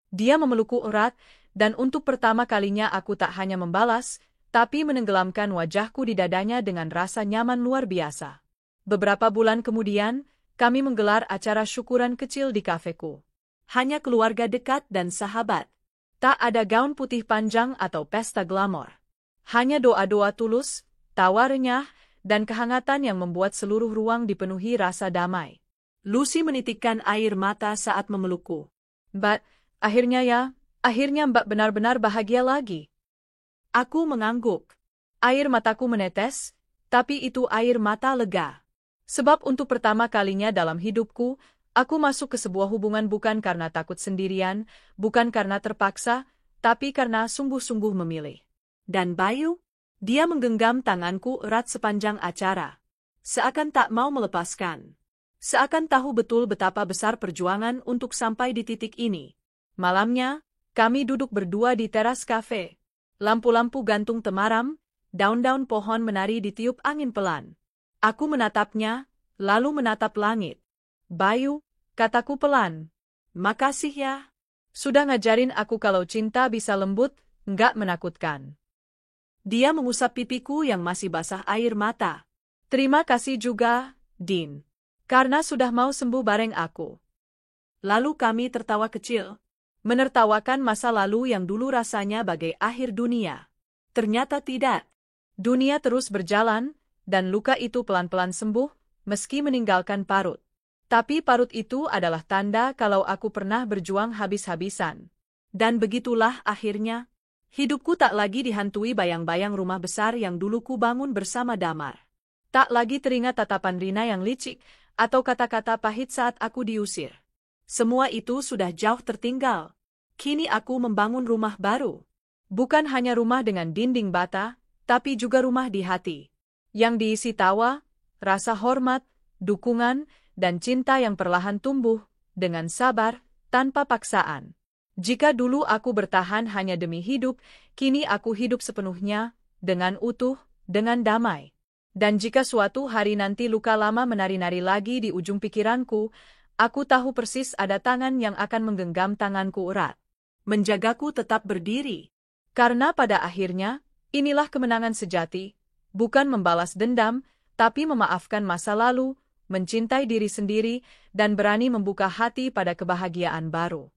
[SPEAKER 1] Dia memelukku erat, dan untuk pertama kalinya aku tak hanya membalas, tapi menenggelamkan wajahku di dadanya dengan rasa nyaman luar biasa. Beberapa bulan kemudian, kami menggelar acara syukuran kecil di kafeku.
[SPEAKER 2] Hanya keluarga dekat dan sahabat.
[SPEAKER 1] Tak ada gaun putih panjang atau pesta glamor. Hanya doa-doa tulus, tawa renyah, dan kehangatan yang membuat seluruh ruang dipenuhi rasa damai.
[SPEAKER 2] Lucy menitikkan air mata saat memelukku.
[SPEAKER 1] Mbak, akhirnya Mbak benar-benar bahagia lagi.
[SPEAKER 2] Aku mengangguk.
[SPEAKER 1] Air mataku menetes, tapi itu air mata lega. Sebab untuk pertama kalinya dalam hidupku, aku masuk ke sebuah hubungan bukan karena takut sendirian, bukan karena terpaksa, tapi karena sungguh-sungguh memilih.
[SPEAKER 2] Dan Bayu? Dia menggenggam tanganku erat sepanjang acara. Seakan tak mau melepaskan. Seakan tahu betul betapa besar perjuangan untuk sampai di titik ini.
[SPEAKER 1] Malamnya, kami duduk berdua di teras kafe. Lampu-lampu gantung temaram, daun-daun pohon menari ditiup angin pelan. Aku menatapnya, lalu menatap langit. Bayu, kataku pelan.
[SPEAKER 2] Makasih ya.
[SPEAKER 1] Sudah ngajarin aku kalau cinta bisa lembut, nggak menakutkan.
[SPEAKER 2] Dia mengusap pipiku yang masih basah air mata.
[SPEAKER 1] Terima kasih juga, Dean. Karena sudah mau sembuh bareng aku.
[SPEAKER 2] Lalu kami tertawa kecil.
[SPEAKER 1] Menertawakan masa lalu yang dulu rasanya bagai akhir dunia.
[SPEAKER 2] Ternyata tidak.
[SPEAKER 1] Dunia terus berjalan, dan luka itu pelan-pelan sembuh, meski meninggalkan parut. Tapi parut itu adalah tanda kalau aku pernah berjuang habis-habisan.
[SPEAKER 2] Dan begitulah akhirnya. Hidupku tak lagi dihantui bayang-bayang rumah besar yang dulu ku bangun bersama Damar.
[SPEAKER 1] Tak lagi teringat tatapan Rina yang licik, atau kata-kata pahit saat aku diusir.
[SPEAKER 2] Semua itu sudah jauh tertinggal. Kini aku membangun rumah baru.
[SPEAKER 1] Bukan hanya rumah dengan dinding bata, tapi juga rumah di hati. Yang diisi tawa, rasa hormat, dukungan, dan cinta yang perlahan tumbuh, dengan sabar, tanpa paksaan. Jika dulu aku bertahan hanya demi hidup, kini aku hidup sepenuhnya, dengan utuh, dengan damai. Dan jika suatu hari nanti luka lama menari-nari lagi di ujung pikiranku, aku tahu persis ada tangan yang akan menggenggam tanganku erat.
[SPEAKER 2] Menjagaku tetap berdiri.
[SPEAKER 1] Karena pada akhirnya, inilah kemenangan sejati, bukan membalas dendam, tapi memaafkan masa lalu, mencintai diri sendiri, dan berani membuka hati pada kebahagiaan baru.